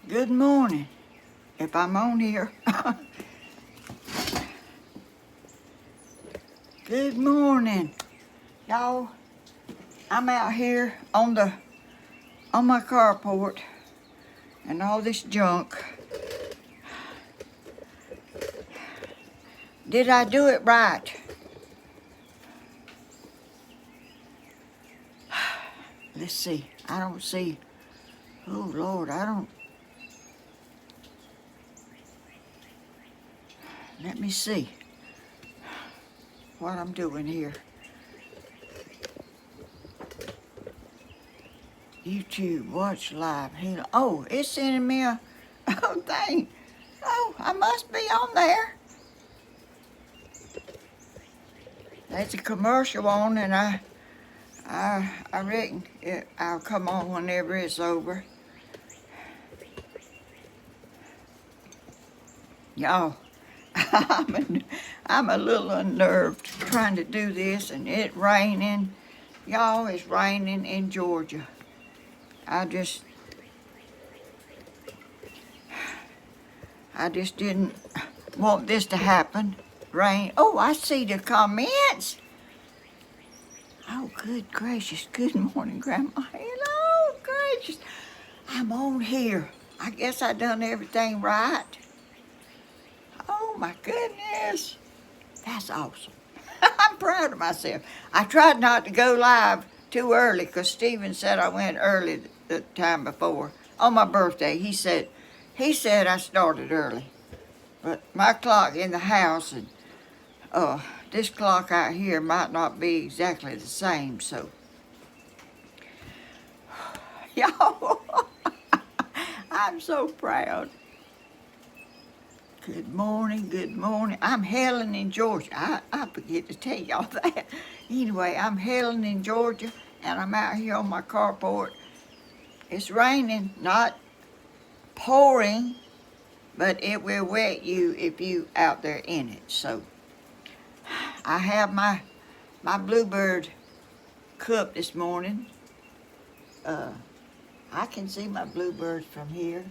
Good morning, if I'm on here. Good morning, y'all. I'm out here on my carport and all this junk. Did I do it right? Let's see. I don't see. Oh Lord, I don't. Let me see what I'm doing here. YouTube, watch live. Oh, it's sending me a thing. Oh, I must be on there. There's a commercial on, and I reckon I'll come on whenever it's over. Y'all, I'm a little unnerved trying to do this, and it raining. Y'all, it's raining in Georgia. I just didn't want this to happen. Rain. Oh, I see the comments. Oh, good gracious. Good morning, Grandma. Hello, gracious. I'm on here. I guess I done everything right. Oh, my goodness. That's awesome. I'm proud of myself. I tried not to go live too early because Stephen said I went early the time before. On my birthday, he said I started early. But my clock in the house and this clock out here might not be exactly the same, so. Y'all, I'm so proud. Good morning, good morning. I'm Helen in Georgia. I forget to tell y'all that. Anyway, I'm Helen in Georgia, and I'm out here on my carport. It's raining, not pouring, but it will wet you if you out there in it. So I have my bluebird cup this morning. I can see my bluebirds from here.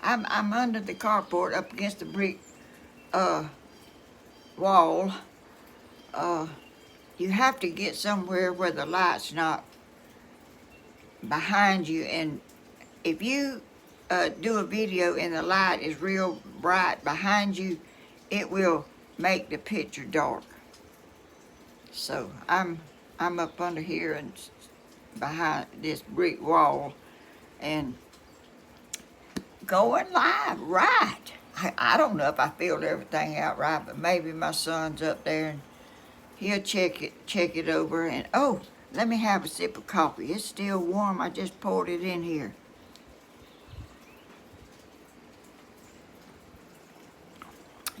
I'm under the carport up against the brick wall. You have to get somewhere where the light's not behind you, and if you do a video and the light is real bright behind you, it will make the picture dark. So I'm up under here and behind this brick wall and going live right. I don't know if I filled everything out right, but maybe my son's up there and he'll check it over. And oh, let me have a sip of coffee. It's still warm. I just poured it in here.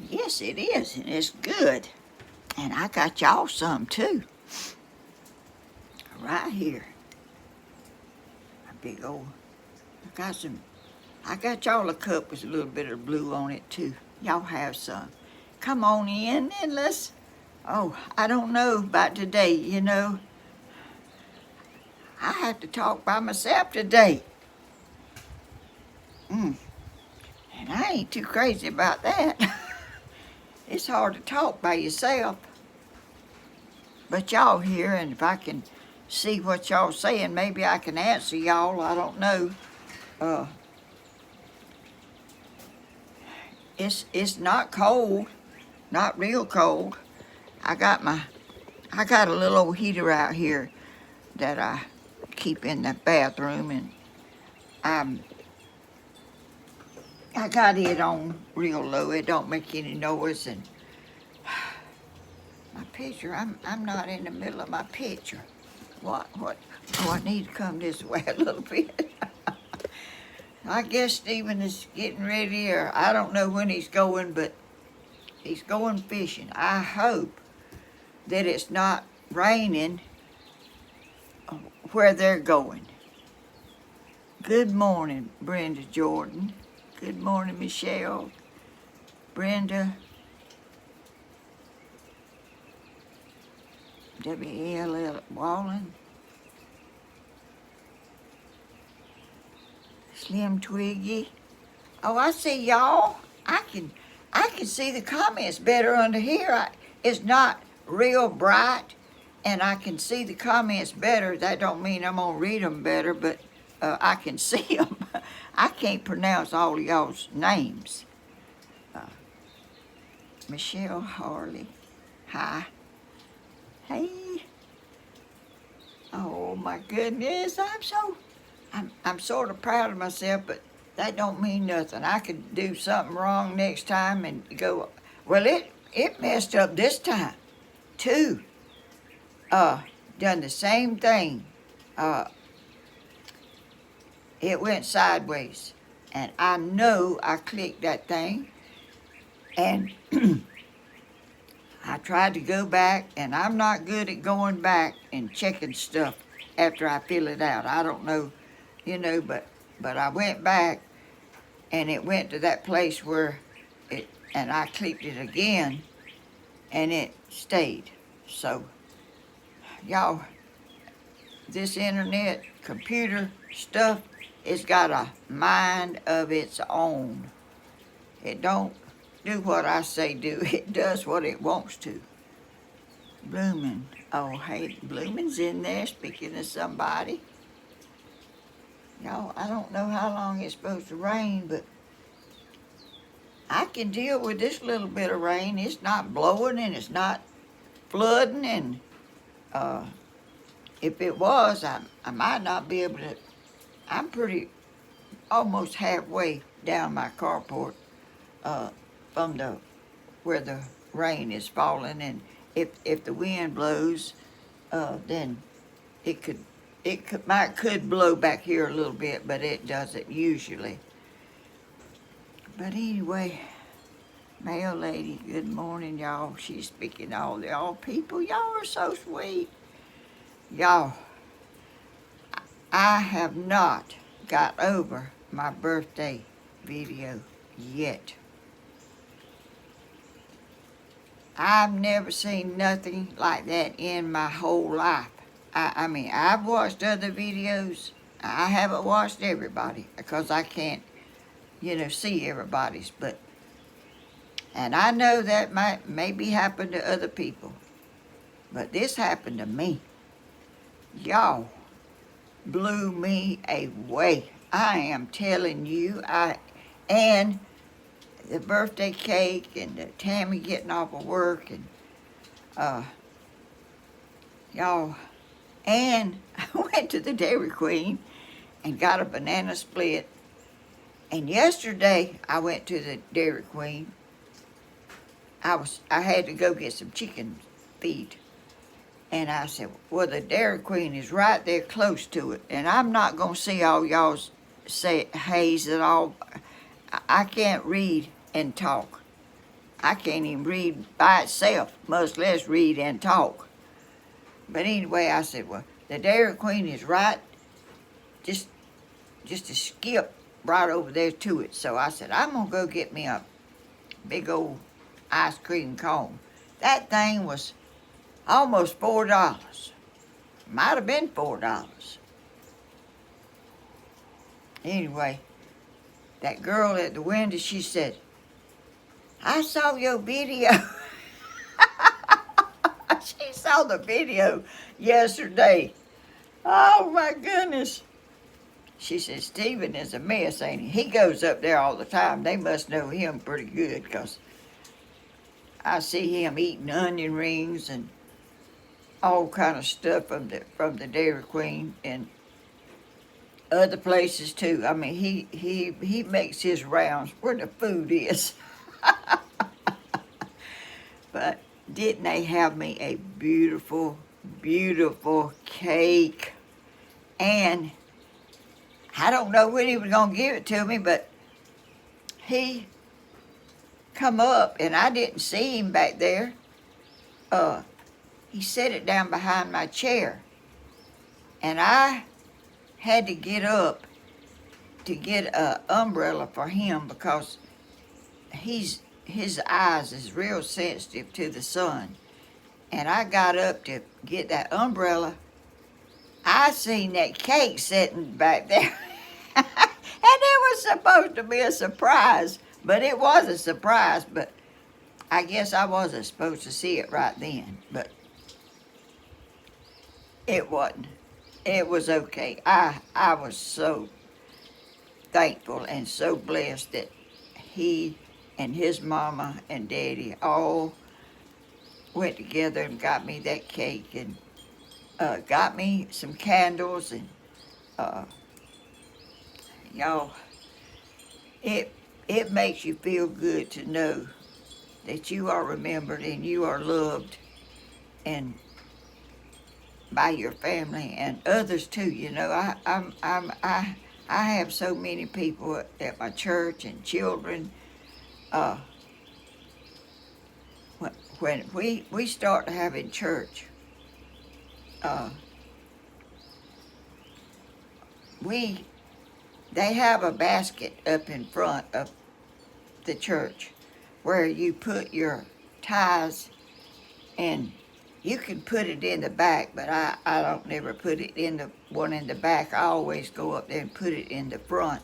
Yes, it is, and it's good. And I got y'all some too. Right here. A big old, I got y'all a cup with a little bit of blue on it too. Y'all have some. Come on in and let's, I don't know about today, you know. I have to talk by myself today. And I ain't too crazy about that. It's hard to talk by yourself. But y'all here, and if I can see what y'all saying, maybe I can answer y'all. I don't know. It's not cold, not real cold. I got a little old heater out here that I keep in the bathroom, and I got it on real low. It don't make any noise, and my picture, I'm not in the middle of my picture. What? Oh, I need to come this way a little bit. I guess Stephen is getting ready, or I don't know when he's going, but he's going fishing. I hope that it's not raining where they're going. Good morning, Brenda Jordan. Good morning, Michelle. Brenda. W-E-L-L Wallen. Slim Twiggy. Oh, I see y'all. I can see the comments better under here. It's not real bright, and I can see the comments better. That don't mean I'm gonna read them better, but I can see them. I can't pronounce all of y'all's names. Michelle Harley. Hi. Hey. Oh my goodness. I'm sort of proud of myself, but that don't mean nothing. I could do something wrong next time and go, well, it messed up this time too. Done the same thing. It went sideways, and I know I clicked that thing, and I tried to go back, and I'm not good at going back and checking stuff after I fill it out. I don't know, but I went back, and it went to that place where and I clicked it again, and it stayed. So, y'all, this internet computer stuff, it's got a mind of its own. It don't do what I say do. It does what it wants to. Blooming. Oh, hey, Blooming's in there speaking to somebody. Y'all, I don't know how long it's supposed to rain, but I can deal with this little bit of rain. It's not blowing and it's not flooding, and if it was, I might not be able to. I'm pretty almost halfway down my carport from where the rain is falling, and if the wind blows, then it could blow back here a little bit, but it doesn't usually. But anyway, mail lady, good morning, y'all. She's speaking to all y'all people. Y'all are so sweet. Y'all, I have not got over my birthday video yet. I've never seen nothing like that in my whole life. I mean, I've watched other videos. I haven't watched everybody because I can't, see everybody's. And I know that might maybe happen to other people, but this happened to me. Y'all blew me away. I am telling you, and the birthday cake and the Tammy getting off of work and y'all, and I went to the Dairy Queen and got a banana split. And yesterday I went to the Dairy Queen. I had to go get some chicken feed. And I said, well, the Dairy Queen is right there close to it. And I'm not going to see all y'all's haze at all. I can't read and talk. I can't even read by itself, much less read and talk. But anyway, I said, well, the Dairy Queen is right, just a skip right over there to it. So I said, I'm going to go get me a big old ice cream cone. That thing was almost $4. Might have been $4. Anyway, that girl at the window, she said, I saw your video. She saw the video yesterday. Oh my goodness. She said, Stephen is a mess, ain't he? He goes up there all the time. They must know him pretty good, because I see him eating onion rings and all kind of stuff from the Dairy Queen and other places too. I mean, he makes his rounds where the food is. But didn't they have me a beautiful, beautiful cake? And I don't know when he was going to give it to me, but he come up, and I didn't see him back there. He set it down behind my chair, and I had to get up to get an umbrella for him, because his eyes is real sensitive to the sun. And I got up to get that umbrella. I seen that cake sitting back there. And there was supposed to be a surprise, but it was a surprise, but I guess I wasn't supposed to see it right then, but it wasn't. It was okay. I was so thankful and so blessed that he and his mama and daddy all went together and got me that cake and got me some candles and uh, y'all, it makes you feel good to know that you are remembered and you are loved and by your family and others too. You know, I have so many people at my church and children. Uh, when we start having church, uh, they have a basket up in front of the church where you put your tithes, and you can put it in the back, but I don't never put it in the one in the back. I always go up there and put it in the front.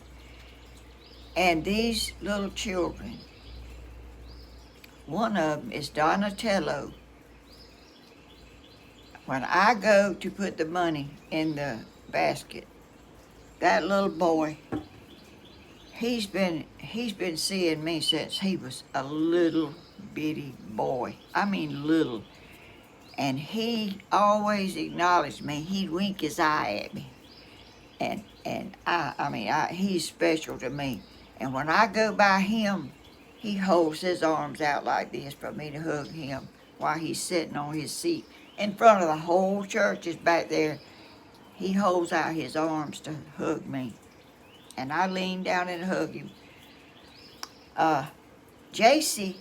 And these little children, one of them is Donatello. When I go to put the money in the basket, that little boy, he's been seeing me since he was a little bitty boy. I mean little. And he always acknowledged me. He'd wink his eye at me. And he's special to me. And when I go by him, he holds his arms out like this for me to hug him while he's sitting on his seat. In front of the whole church is back there. He holds out his arms to hug me. And I lean down and hug him. JC,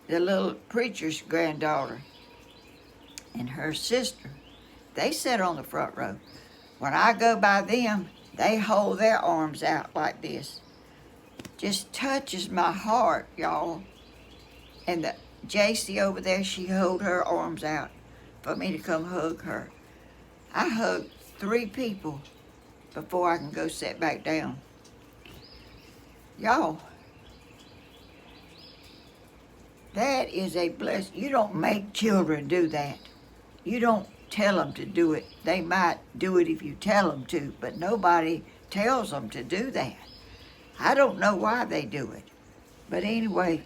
the little preacher's granddaughter, and her sister, they sit on the front row. When I go by them, they hold their arms out like this. Just touches my heart, y'all. And the JC over there, she hold her arms out for me to come hug her. I hugged 3 people before I can go sit back down. Y'all, that is a blessing. You don't make children do that. You don't tell them to do it. They might do it if you tell them to, but nobody tells them to do that. I don't know why they do it. But anyway,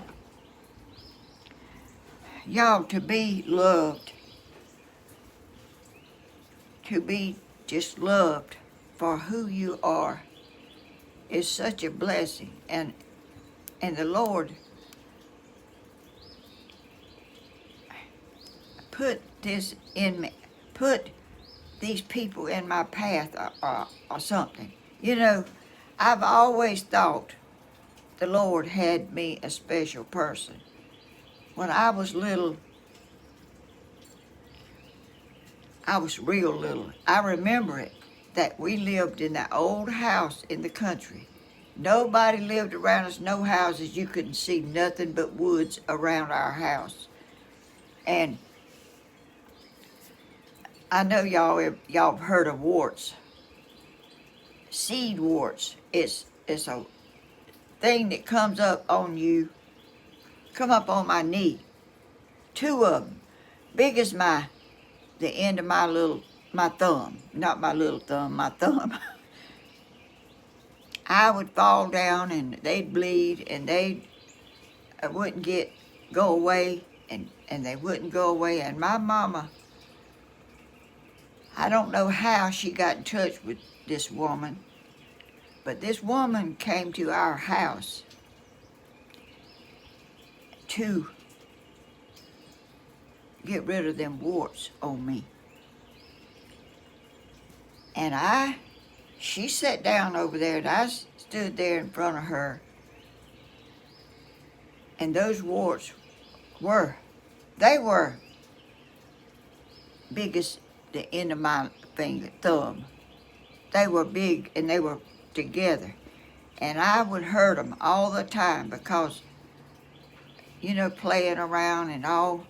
y'all, to be loved, to be just loved for who you are is such a blessing. And the Lord put this in me, put these people in my path or something. You know, I've always thought the Lord had me a special person. When I was little, I was real little. I remember it, that we lived in that old house in the country. Nobody lived around us, no houses. You couldn't see nothing but woods around our house. And I know y'all have heard of warts. Seed warts. It's a thing that comes up on you, come up on my knee. 2 of them, big as the end of my thumb. Not my little thumb, my thumb. I would fall down and they'd bleed and they wouldn't go away and they wouldn't go away. And my mama, I don't know how she got in touch with this woman, but this woman came to our house to get rid of them warts on me. And she sat down over there and I stood there in front of her. And those warts were big as the end of my thumb. They were big and they were together. And I would hurt them all the time because, you know, playing around and all.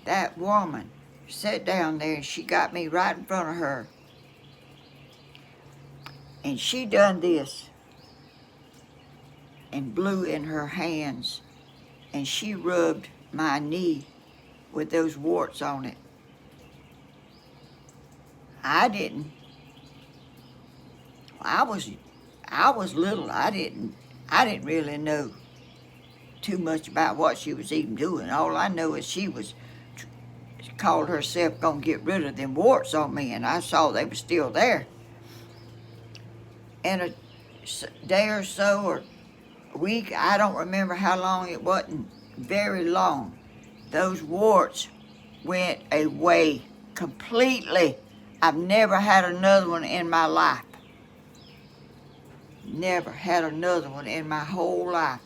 That woman sat down there and she got me right in front of her. And she done this. and blew in her hands, and she rubbed my knee with those warts on it. I didn't. I was little. I didn't really know too much about what she was even doing. All I know is she called herself gonna get rid of them warts on me, and I saw they were still there. And a day or so, or a week, I don't remember how long, it wasn't very long, those warts went away completely. I've never had another one in my life. Never had another one in my whole life.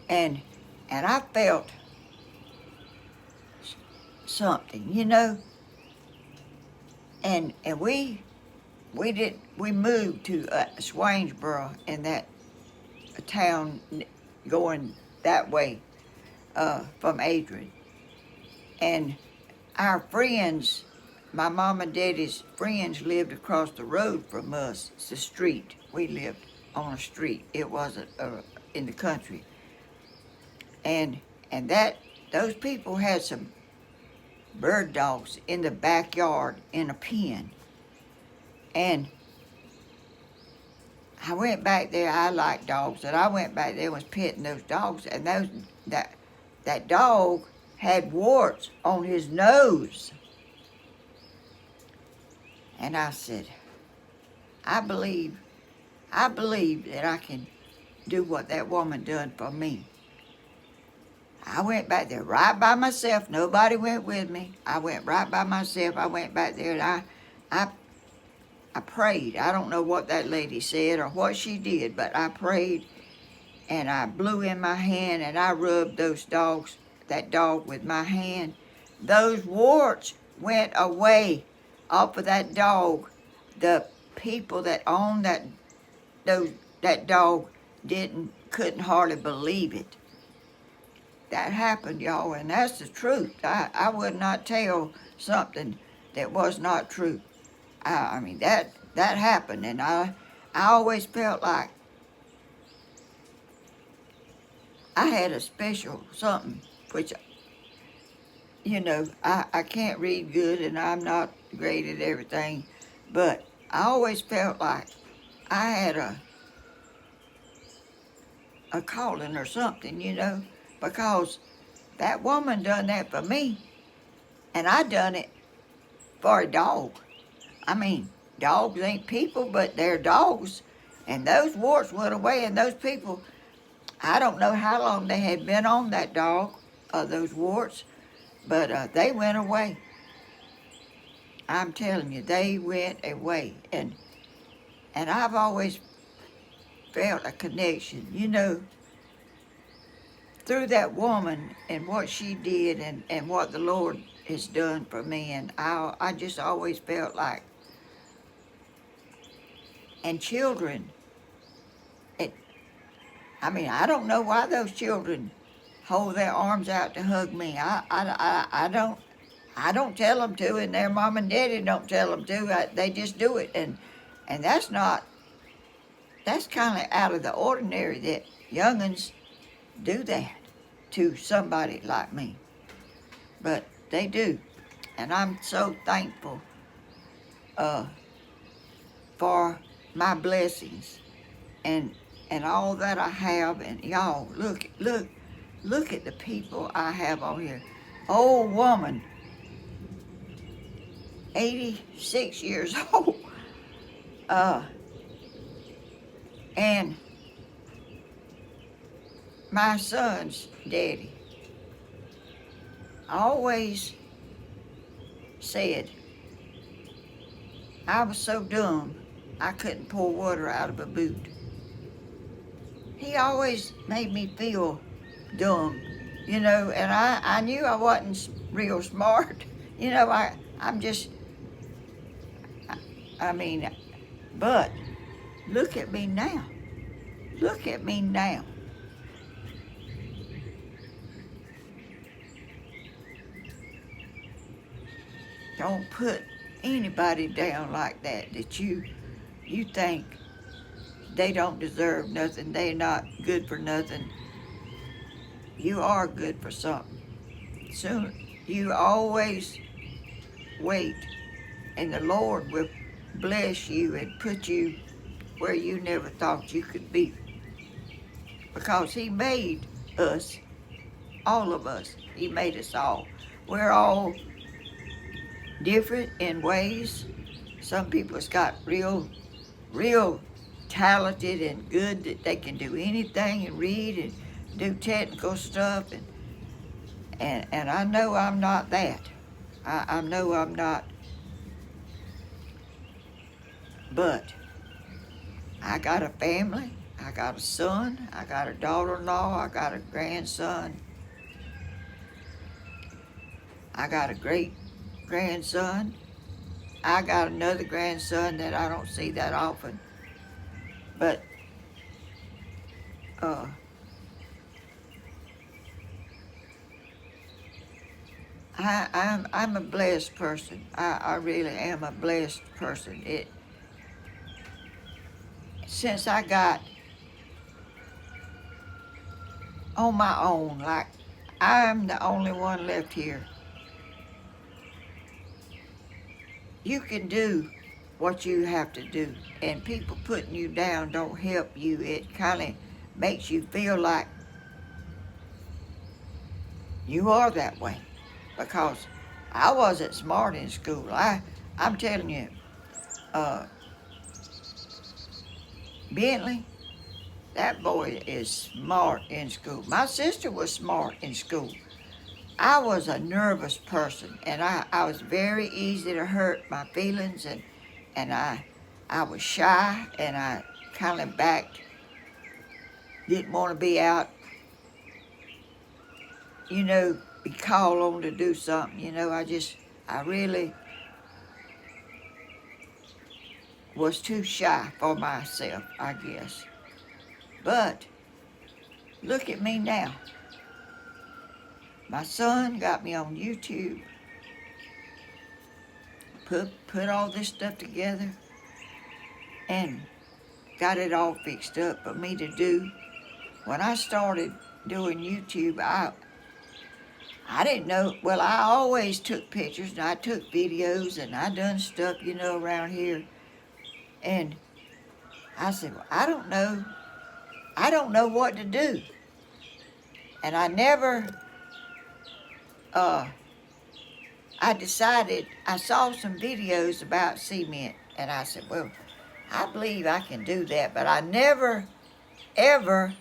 And I felt something, you know. And we moved to Swainsboro, in that town going that way from Adrian. And our friends, my mom and daddy's friends, lived across the road from us. It's a street. We lived on a street. It wasn't in the country. And those people had some bird dogs in the backyard in a pen. And I went back there. I like dogs, and I went back there and was petting those dogs. And that dog had warts on his nose. And I said, I believe that I can do what that woman done for me. I went back there right by myself. Nobody went with me. I went right by myself. I went back there, and I prayed. I don't know what that lady said or what she did, but I prayed, and I blew in my hand, and I rubbed that dog with my hand. Those warts went away off of that dog. The people that owned that dog couldn't hardly believe it. That happened, y'all, and that's the truth. I would not tell something that was not true. I mean, that happened, and I always felt like I had a special something, which, you know, I can't read good, and I'm not great at everything, but I always felt like I had a calling or something, you know, because that woman done that for me, and I done it for a dog. I mean, dogs ain't people, but they're dogs. And those warts went away, and those people, I don't know how long they had been on that dog, those warts, but they went away. I'm telling you, they went away. And I've always felt a connection, you know, through that woman and what she did and what the Lord has done for me. And I just always felt like, and children, I don't know why those children hold their arms out to hug me. I don't tell them to, and their mom and daddy don't tell them to. They just do it, and that's kind of out of the ordinary that young'uns do that to somebody like me, but they do, and I'm so thankful for my blessings and all that I have. And y'all, look at the people I have on here. Old woman, 86 years old, and my son's daddy always said I was so dumb I couldn't pour water out of a boot. He always made me feel dumb, you know, and I knew I wasn't real smart, you know. But look at me now. Look at me now. Don't put anybody down like that you think they don't deserve nothing. They're not good for nothing. You are good for something. So you always wait, and the Lord will bless you and put you where you never thought you could be. Because He made us, all of us. He made us all. We're all different in ways. Some people's got real talented and good that they can do anything and read and do technical stuff. And I know I'm not that. I know I'm not. But I got a family. I got a son. I got a daughter-in-law. I got a grandson. I got a great grandson. I got another grandson that I don't see that often. But uh, I'm a blessed person. I really am a blessed person. Since I got on my own, like I'm the only one left here, you can do what you have to do, and people putting you down don't help you. It kind of makes you feel like you are that way, because I wasn't smart in school. I'm telling you, uh, Bentley, that boy is smart in school. My sister was smart in school. I was a nervous person, and I was very easy to hurt my feelings, and I was shy, and I kind of backed, didn't want to be out, be called on to do something. I really was too shy for myself, I guess. But look at me now. My son got me on YouTube, put all this stuff together, and got it all fixed up for me to do. When I started doing YouTube, I didn't know. Well, I always took pictures and I took videos and I done stuff, around here. And I said, well, I don't know what to do. And I never, I decided, I saw some videos about cement, and I said, well, I believe I can do that. But I never, ever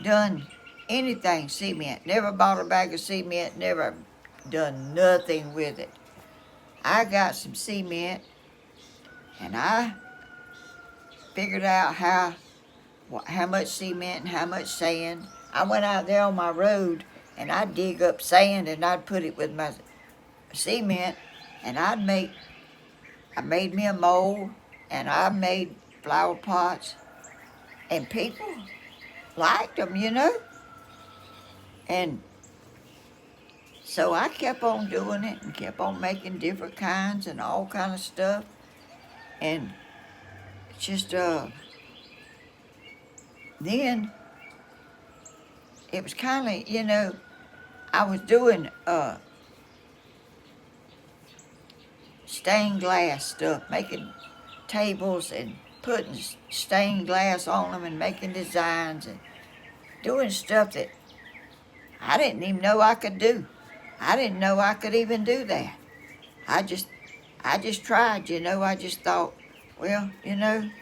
done anything cement. Never bought a bag of cement, never done nothing with it. I got some cement, and I figured out how much cement and how much sand. I went out there on my road, and I'd dig up sand, and I'd put it with my cement, and I made me a mold, and I made flower pots, and people liked them, And so I kept on doing it and kept on making different kinds and all kind of stuff. And just, then it was kind of, I was doing stained glass stuff, making tables and putting stained glass on them and making designs and doing stuff that I didn't even know I could do. I didn't know I could even do that. I just tried, I just thought, well, I'm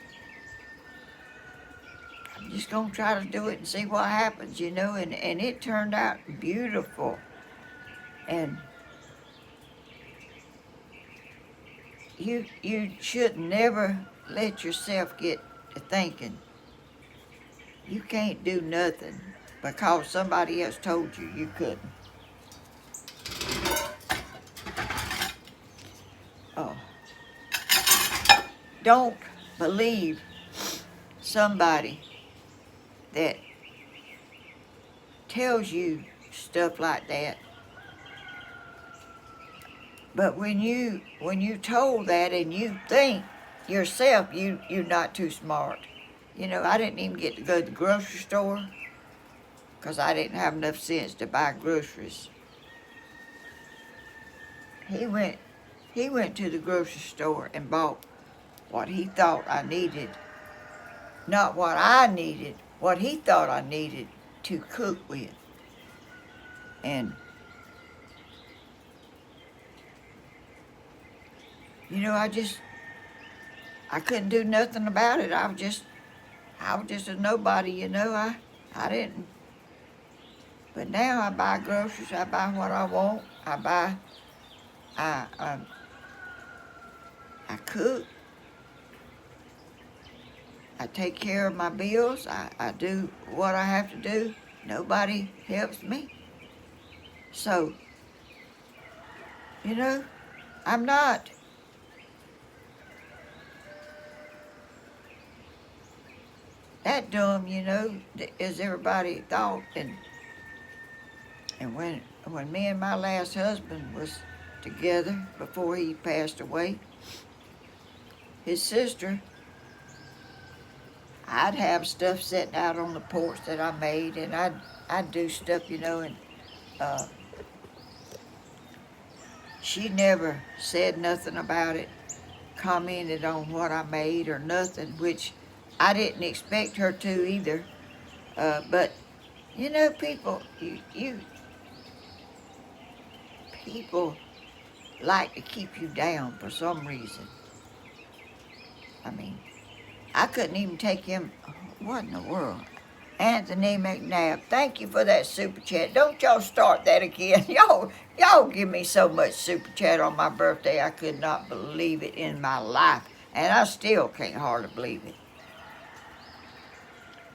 just going to try to do it and see what happens, and it turned out beautiful. And you should never let yourself get to thinking you can't do nothing because somebody else told you couldn't. Oh. Don't believe somebody that tells you stuff like that. But when you told that and you think yourself, you're not too smart. You know, I didn't even get to go to the grocery store because I didn't have enough sense to buy groceries. He went to the grocery store and bought what he thought I needed, not what I needed, what he thought I needed to cook with. And, you know, I couldn't do nothing about it. I was just a nobody, you know. I didn't. But now I buy groceries. I buy what I want. I cook. I take care of my bills. I do what I have to do. Nobody helps me. So, you know, I'm not that dumb, you know, as everybody thought. And when me and my last husband was together before he passed away, his sister, I'd have stuff sitting out on the porch that I made, and I'd do stuff, you know, and she never said nothing about it, commented on what I made or nothing, which I didn't expect her to either. But you know, people people like to keep you down for some reason. I mean, I couldn't even take him. What in the world? Anthony McNabb, thank you for that super chat. Don't y'all start that again. Y'all give me so much super chat on my birthday. I could not believe it in my life. And I still can't hardly believe it.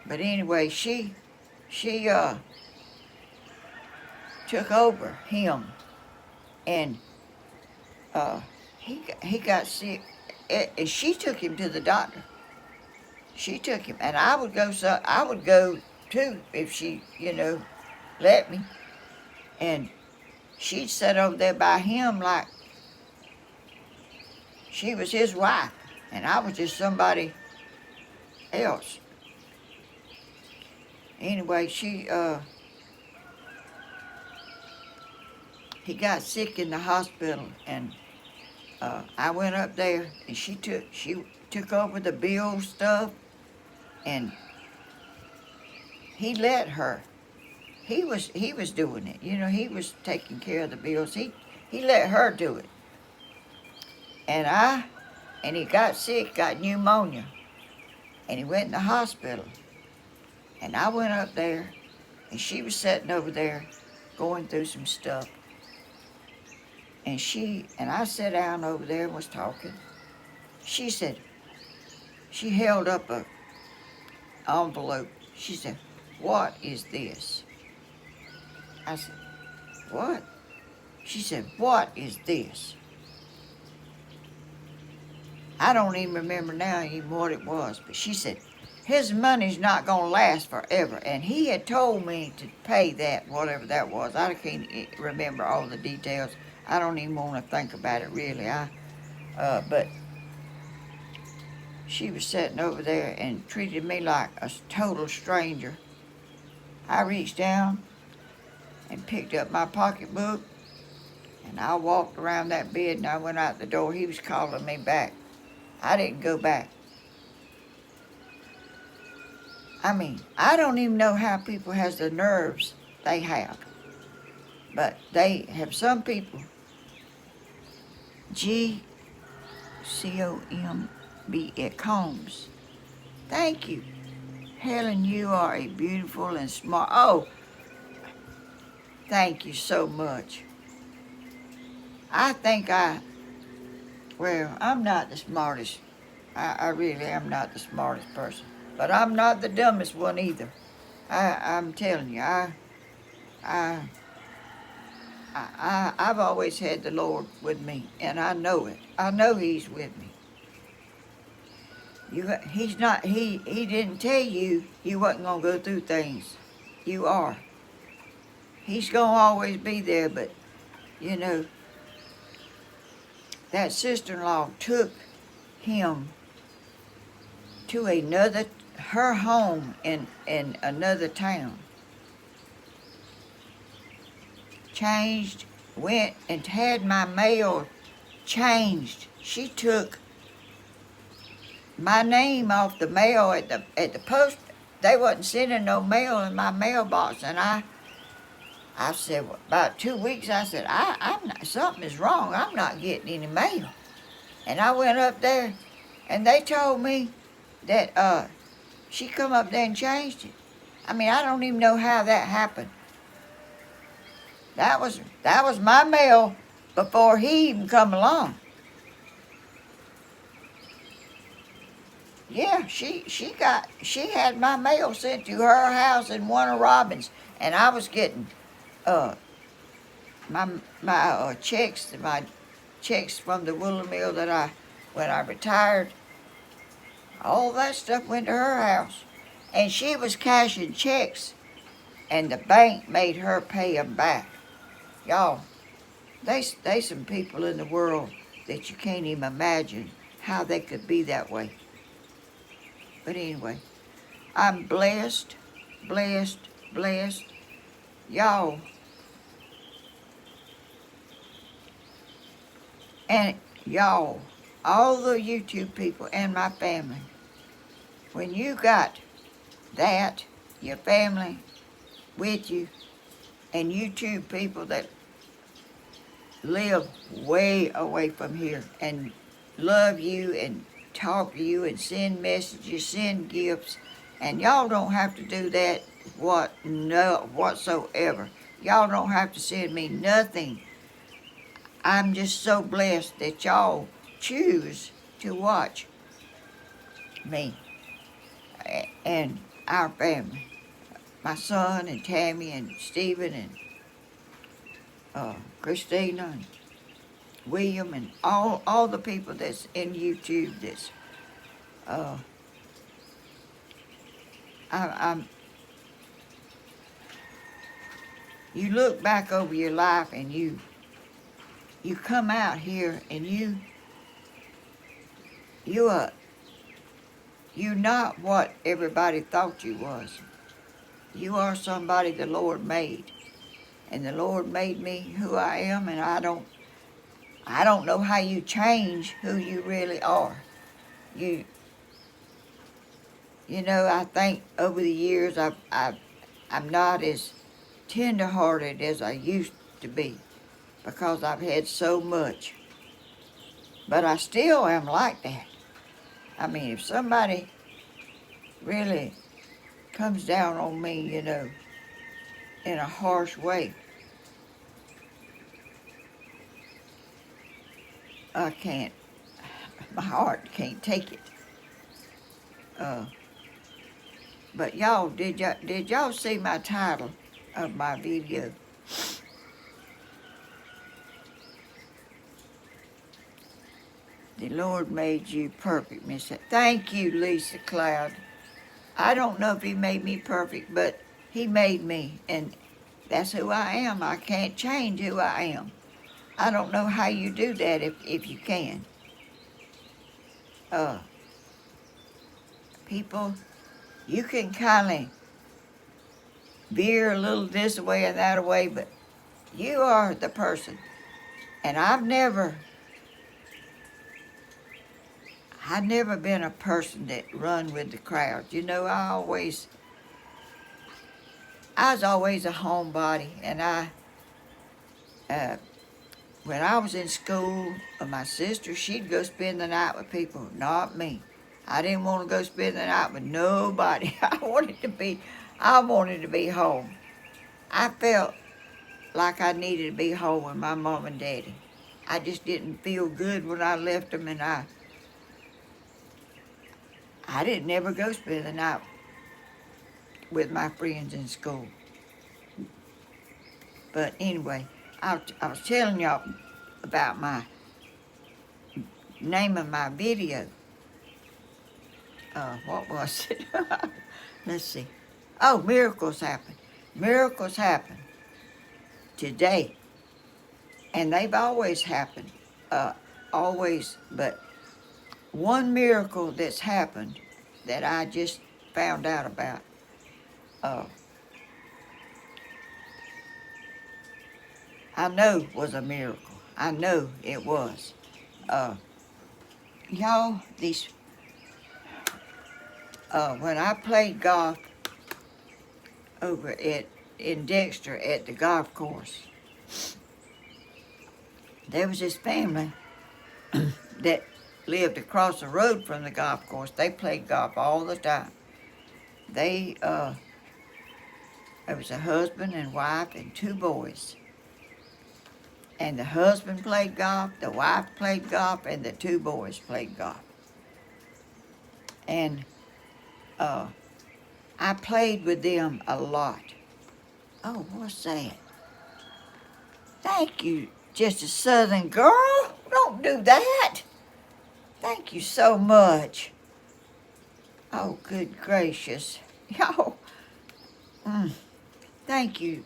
But anyway, she took over him, and he got sick, and she took him to the doctor. She took him, and I would go too if she, you know, let me. And she'd sit over there by him like she was his wife, and I was just somebody else. Anyway, he got sick in the hospital, and I went up there, and she took over the bill stuff, and he let her. He was doing it, you know. He was taking care of the bills. He let her do it, and he got sick, got pneumonia, and he went in the hospital. And I went up there, and she was sitting over there, going through some stuff. And I sat down over there and was talking. She said, she held up a envelope. She said, "What is this?" I said, "What?" She said, "What is this?" I don't even remember now even what it was, but she said, "His money's not going to last forever." And he had told me to pay that, whatever that was. I can't remember all the details. I don't even want to think about it really. But she was sitting over there and treated me like a total stranger. I reached down and picked up my pocketbook, and I walked around that bed, and I went out the door. He was calling me back. I didn't go back. I mean, I don't even know how people has the nerves they have. But they have some people. G-C-O-M-B, it Combs. Thank you. Helen, you are a beautiful and smart. Oh, thank you so much. I think I'm not the smartest. I really am not the smartest person. But I'm not the dumbest one either. I'm telling you, I've always had the Lord with me, and I know it. I know He's with me. He's not. He didn't tell you wasn't gonna go through things. You are. He's gonna always be there, but you know that sister-in-law took him to her home in another town. Changed, went and had my mail changed. She took my name off the mail at the post. They wasn't sending no mail in my mailbox, and I said, well, about 2 weeks, I said, I'm not, something is wrong. I'm not getting any mail. And I went up there, and they told me that she come up there and changed it. I mean, I don't even know how that happened. That was my mail before he even come along. Yeah, she had my mail sent to her house in Warner Robins, and I was getting my checks from the woolen mill that when I retired. All that stuff went to her house, and she was cashing checks, and the bank made her pay them back. Y'all, there's some people in the world that you can't even imagine how they could be that way. But anyway, I'm blessed, blessed, blessed. Y'all, and y'all, all the YouTube people and my family, when you got that, your family with you, and YouTube people that live way away from here and love you and talk to you and send messages, send gifts, and y'all don't have to do that whatsoever. Y'all don't have to send me nothing. I'm just so blessed that y'all choose to watch me and our family. My son and Tammy and Stephen and Christina and William and all the people that's in YouTube that's I'm you look back over your life and you come out here and you're not what everybody thought you was. You are somebody the Lord made. And the Lord made me who I am, and I don't know how you change who you really are. You know, I think over the years I'm not as tender-hearted as I used to be because I've had so much. But I still am like that. I mean, if somebody really comes down on me, you know, in a harsh way, I can't, my heart can't take it. But y'all, did y'all see my title of my video? The Lord made you perfect, Miss. Thank you, Lisa Cloud. I don't know if he made me perfect, but he made me, and that's who I am. I can't change who I am. I don't know how you do that if you can. People, you can kind of veer a little this way and that way, but you are the person. And I've never been a person that run with the crowd. You know, I was always a homebody, and when I was in school, my sister, she'd go spend the night with people, not me. I didn't want to go spend the night with nobody. I wanted to be home. I felt like I needed to be home with my mom and daddy. I just didn't feel good when I left them, and I didn't ever go spend the night with my friends in school. But anyway, I was telling y'all about my name of my video. What was it? Let's see. Oh, miracles happen. Miracles happen today. And they've always happened. Always. But one miracle that's happened that I just found out about. I know was a miracle. I know it was. Y'all, when I played golf over in Dexter at the golf course, there was this family that lived across the road from the golf course. They played golf all the time. There was a husband and wife and two boys. And the husband played golf, the wife played golf, and the two boys played golf. And I played with them a lot. Oh, what's that? Thank you, just a Southern girl. Don't do that. Thank you so much. Oh, good gracious. Y'all, thank you,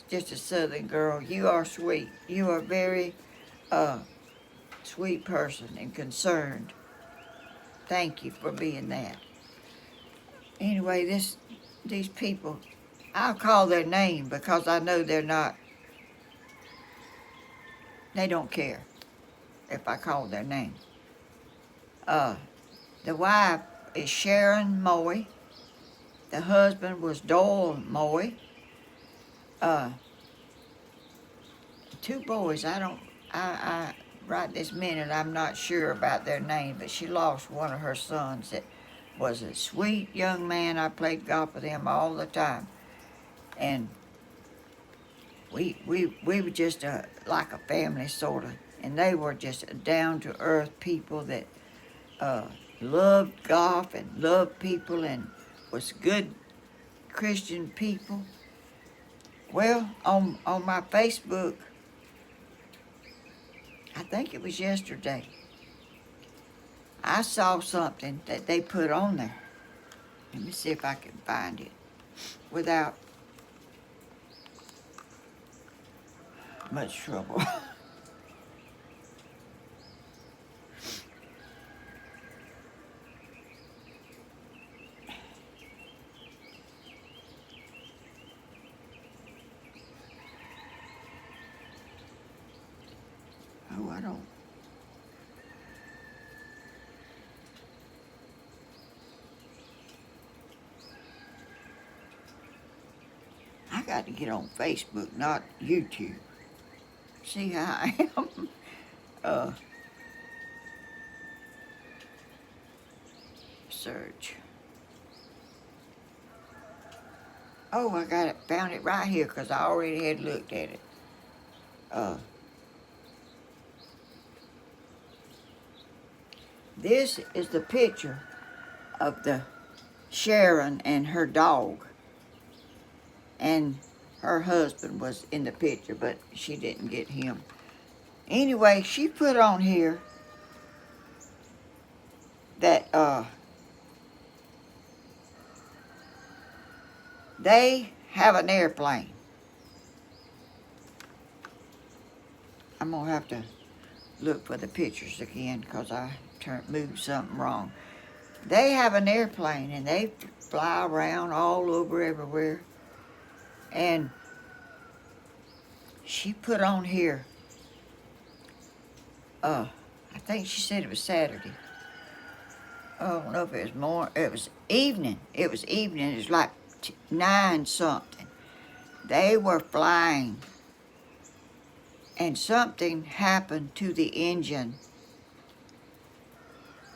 just a Southern girl. You are sweet. You are a very sweet person and concerned. Thank you for being that. Anyway, these people, I'll call their name because I know they don't care if I call their name. The wife is Sharon Moy. The husband was Doyle Moy. Two boys, I right this minute, I'm not sure about their name, but she lost one of her sons that was a sweet young man. I played golf with him all the time. And we were just like a family, sort of. And they were just down-to-earth people that loved golf and loved people and was good Christian people. Well, on my Facebook, I think it was yesterday, I saw something that they put on there. Let me see if I can find it without much trouble. Oh, I don't. I got to get on Facebook, not YouTube. See how I am? Search. Oh, I got it, found it right here because I already had looked at it. This is the picture of the Sharon and her dog. And her husband was in the picture, but she didn't get him. Anyway, she put on here that they have an airplane. I'm going to have to look for the pictures again because I moved something wrong. They have an airplane and they fly around all over everywhere. And she put on here, I think she said it was Saturday. I don't know if it was morning. It was evening. It was evening. It was like 9 something. They were flying. And something happened to the engine.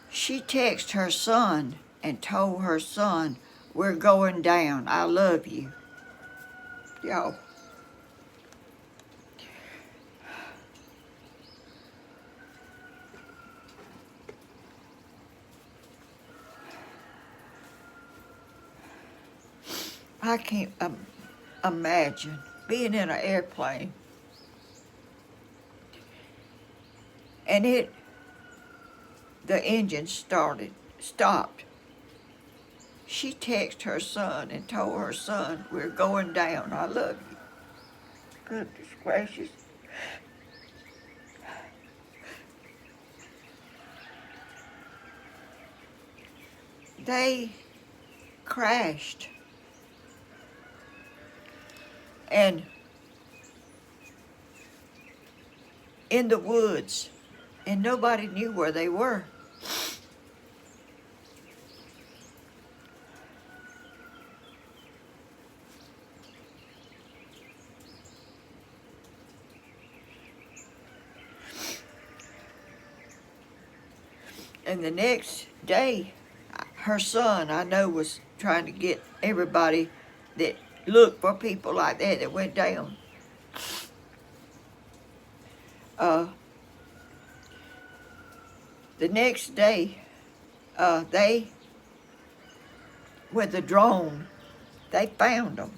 She texted her son and told her son, "We're going down. I love you." Y'all. I can't imagine being in an airplane and the engine stopped. She texted her son and told her son, "We're going down. I love you." Goodness gracious. they crashed. And in the woods, and nobody knew where they were. And the next day, her son, I know, was trying to get everybody that looked for people like that went down. The next day, they, with the drone, they found them.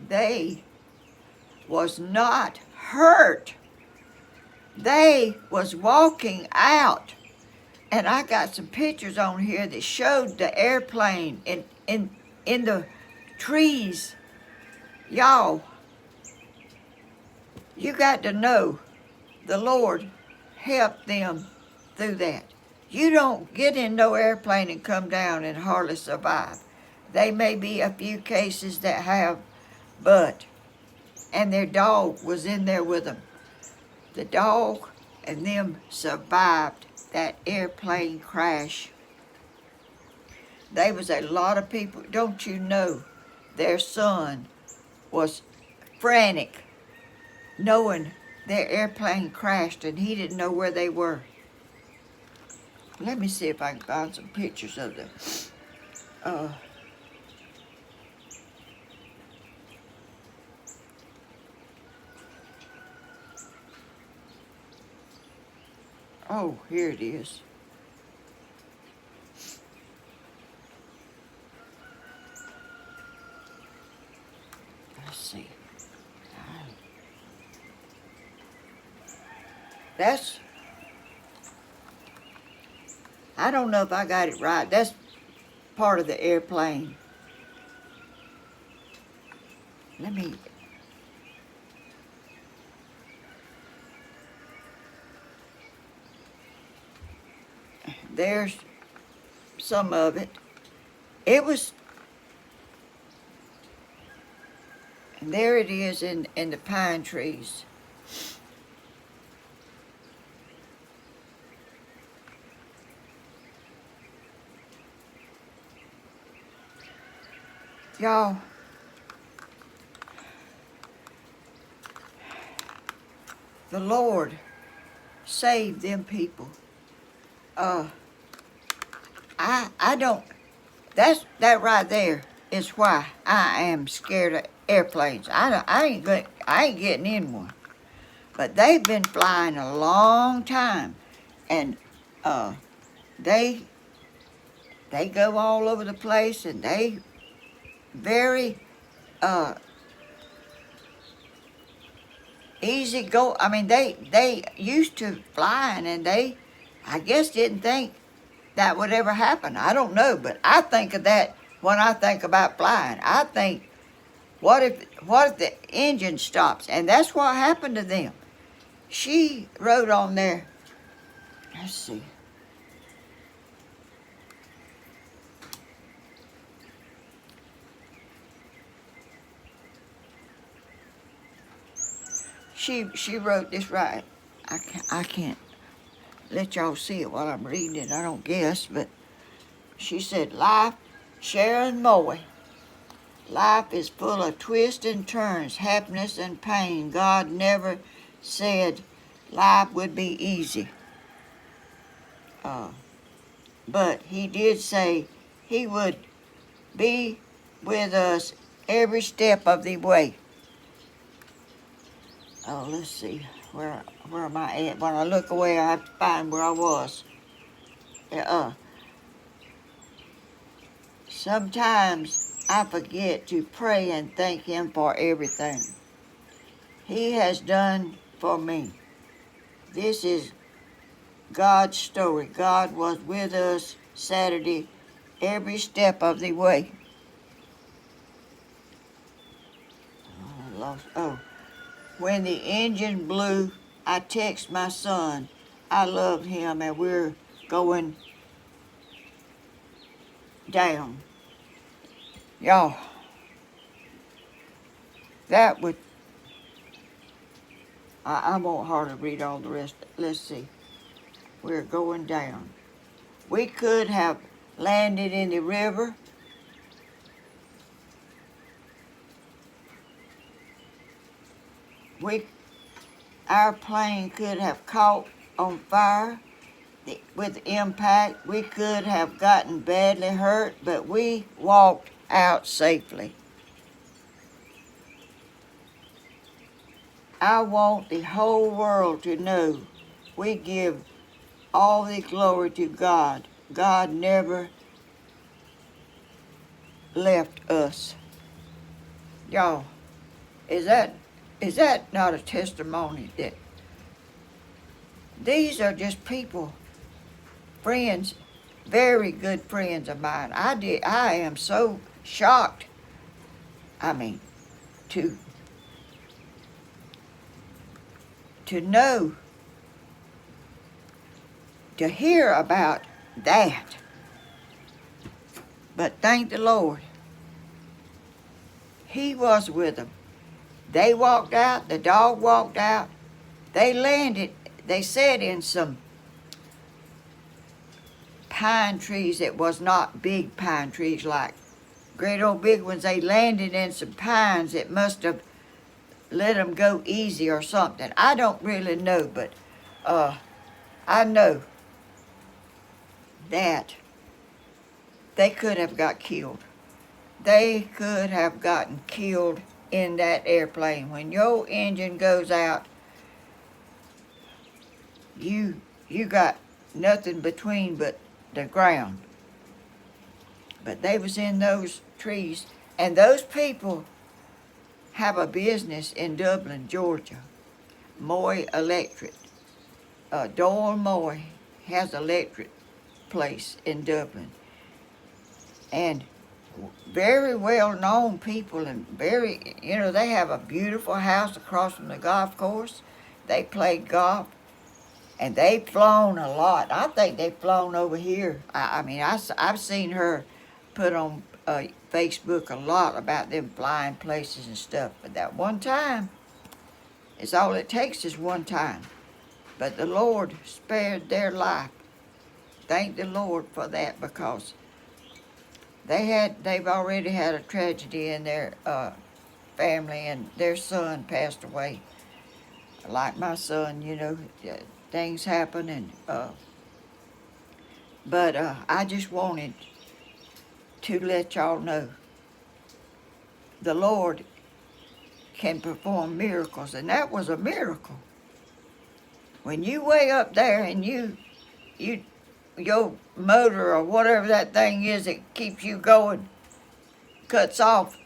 They was not hurt. They was walking out. And I got some pictures on here that showed the airplane in the trees. Y'all, you got to know the Lord helped them through that. You don't get in no airplane and come down and hardly survive. They may be a few cases that have, but, and their dog was in there with them. The dog and them survived that airplane crash. There was a lot of people, don't you know, their son was frantic, knowing their airplane crashed and he didn't know where they were. Let me see if I can find some pictures of them. Oh, here it is. Let's see. That's, I don't know if I got it right. That's part of the airplane. Let me, there's some of it. It was, and there it is in the pine trees. Y'all, the Lord saved them people. I don't, that right there is why I am scared of airplanes. I ain't getting in one. But they've been flying a long time, and they go all over the place, and they very easy go. I mean, they used to flying, and they, I guess, didn't think that would ever happen. I don't know, but I think of that when I think about flying. I think, what if the engine stops? And that's what happened to them. She wrote on there, let's see. She wrote this right. I can't let y'all see it while I'm reading it, I don't guess, but she said, life, Sharon Moy, life is full of twists and turns, happiness and pain. God never said life would be easy. But he did say he would be with us every step of the way. Oh, let's see, where am I at? When I look away, I have to find where I was. Sometimes I forget to pray and thank him for everything he has done for me. This is God's story. God was with us Saturday every step of the way. When the engine blew, I text my son. I love him, and we're going down. Y'all, that would, I won't hardly read all the rest. Let's see. We're going down. We could have landed in the river. Our plane could have caught on fire with impact. We could have gotten badly hurt, but we walked out safely. I want the whole world to know we give all the glory to God. God never left us. Y'all, is that not a testimony that these are just people, friends, very good friends of mine. I am so shocked. I mean, to know, to hear about that. But thank the Lord, He was with them. They walked out, the dog walked out. They landed, they sat in some pine trees that was not big pine trees like great old big ones. They landed in some pines that must have let them go easy or something. I don't really know, but I know that they could have got killed. They could have gotten killed in that airplane. When your engine goes out, you got nothing between but the ground. But they was in those trees, and those people have a business in Dublin, Georgia. Moy Electric. Doyle Moy has an electric place in Dublin. And very well-known people, and very, they have a beautiful house across from the golf course. They play golf, and they've flown a lot. I think they've flown over here. I've seen her put on Facebook a lot about them flying places and stuff. But that one time, it's all it takes is one time. But the Lord spared their life. Thank the Lord for that, because they've already had a tragedy in their family, and their son passed away. Like my son, things happen, and but I just wanted to let y'all know the Lord can perform miracles, and that was a miracle. When you way up there and your motor or whatever that thing is that keeps you going cuts off,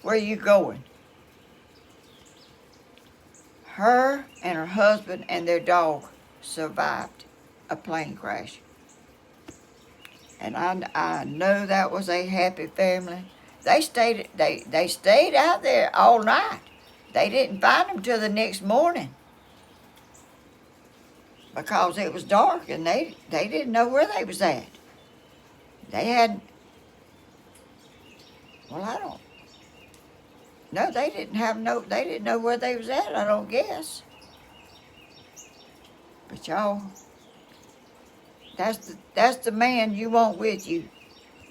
where you going? Her and her husband and their dog survived a plane crash. And I know that was a happy family. They stayed out there all night. They didn't find them till the next morning, because it was dark and they didn't know where they was at. They hadn't, well, I don't, no, they didn't know where they was at, I don't guess. But y'all, that's the man you want with you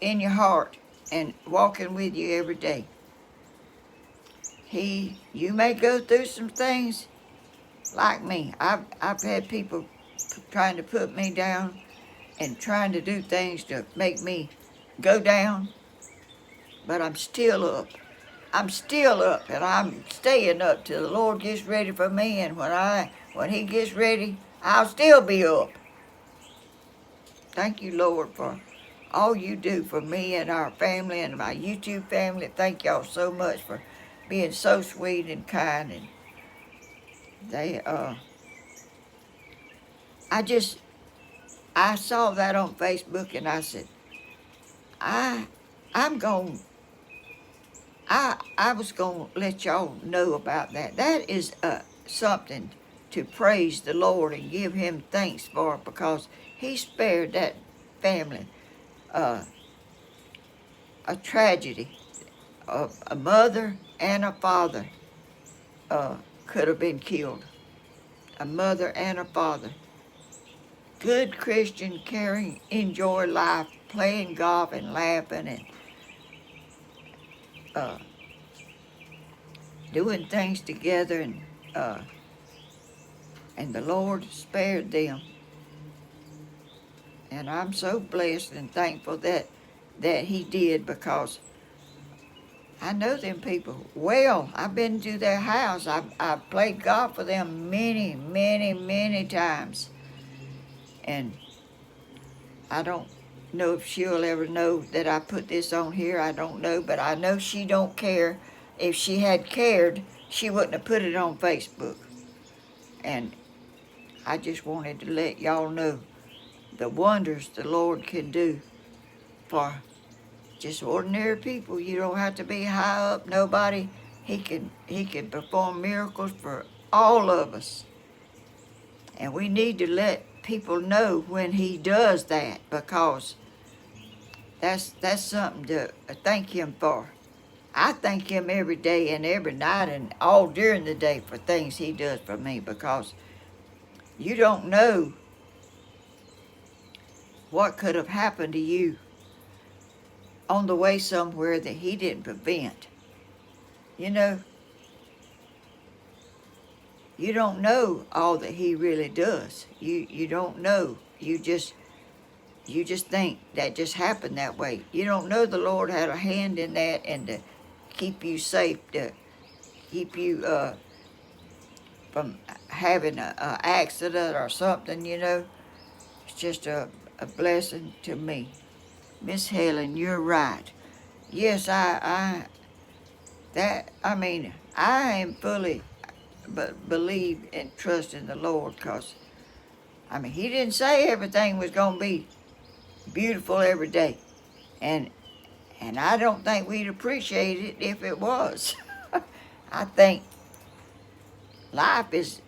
in your heart and walking with you every day. You may go through some things like me. I've had people trying to put me down and trying to do things to make me go down, but I'm still up. I'm still up, and I'm staying up till the Lord gets ready for me, and when He gets ready, I'll still be up. Thank you, Lord, for all you do for me and our family and my YouTube family. Thank y'all so much for being so sweet and kind. And I saw that on Facebook, and I said, I was gonna let y'all know about that. That is something to praise the Lord and give Him thanks for, because He spared that family a tragedy. A mother and a father could have been killed. A mother and a father. Good Christian, caring, enjoy life, playing golf and laughing and uh, doing things together, and the Lord spared them. And I'm so blessed and thankful that He did, because I know them people well. I've been to their house. I've played golf with them many, many, many times. And I don't know if she'll ever know that I put this on here. I don't know, but I know she don't care. If she had cared, she wouldn't have put it on Facebook. And I just wanted to let y'all know the wonders the Lord can do for just ordinary people. You don't have to be high up, nobody. He can perform miracles for all of us. And we need to let people know when He does that, because that's something to thank Him for. I thank Him every day and every night and all during the day for things He does for me, because you don't know what could have happened to you on the way somewhere that He didn't prevent. You know, you don't know all that He really does. You don't know. You just think that just happened that way. You don't know the Lord had a hand in that, and to keep you safe, to keep you from having an accident or something, you know. It's just a blessing to me. Miss Helen, you're right. Yes, I am fully believe and trust in the Lord, because, He didn't say everything was going to be beautiful every day. And I don't think we'd appreciate it if it was. I think life is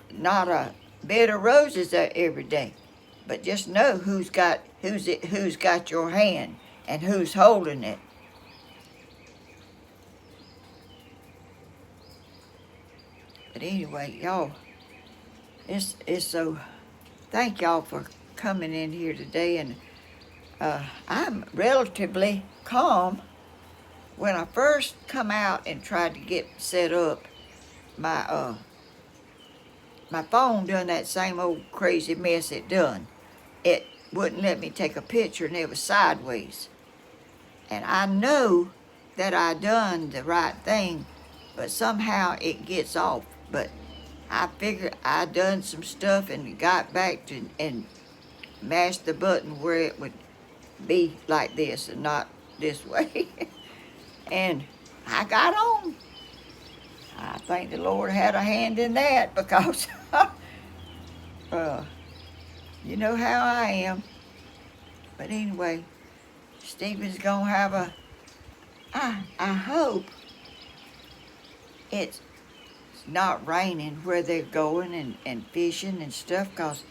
not a bed of roses every day, but just know who's got your hand and who's holding it. But anyway, y'all, it's so. Thank y'all for coming in here today, and I'm relatively calm. When I first come out and tried to get set up, my phone done that same old crazy mess it done. It wouldn't let me take a picture, and it was sideways. And I know that I done the right thing, but somehow it gets off. But I figured I done some stuff and got back to and mashed the button where it would be like this and not this way. And I got on. I think the Lord had a hand in that, because you know how I am. But anyway, Stephen's gonna have I hope it's not raining where they're going and fishing and stuff, because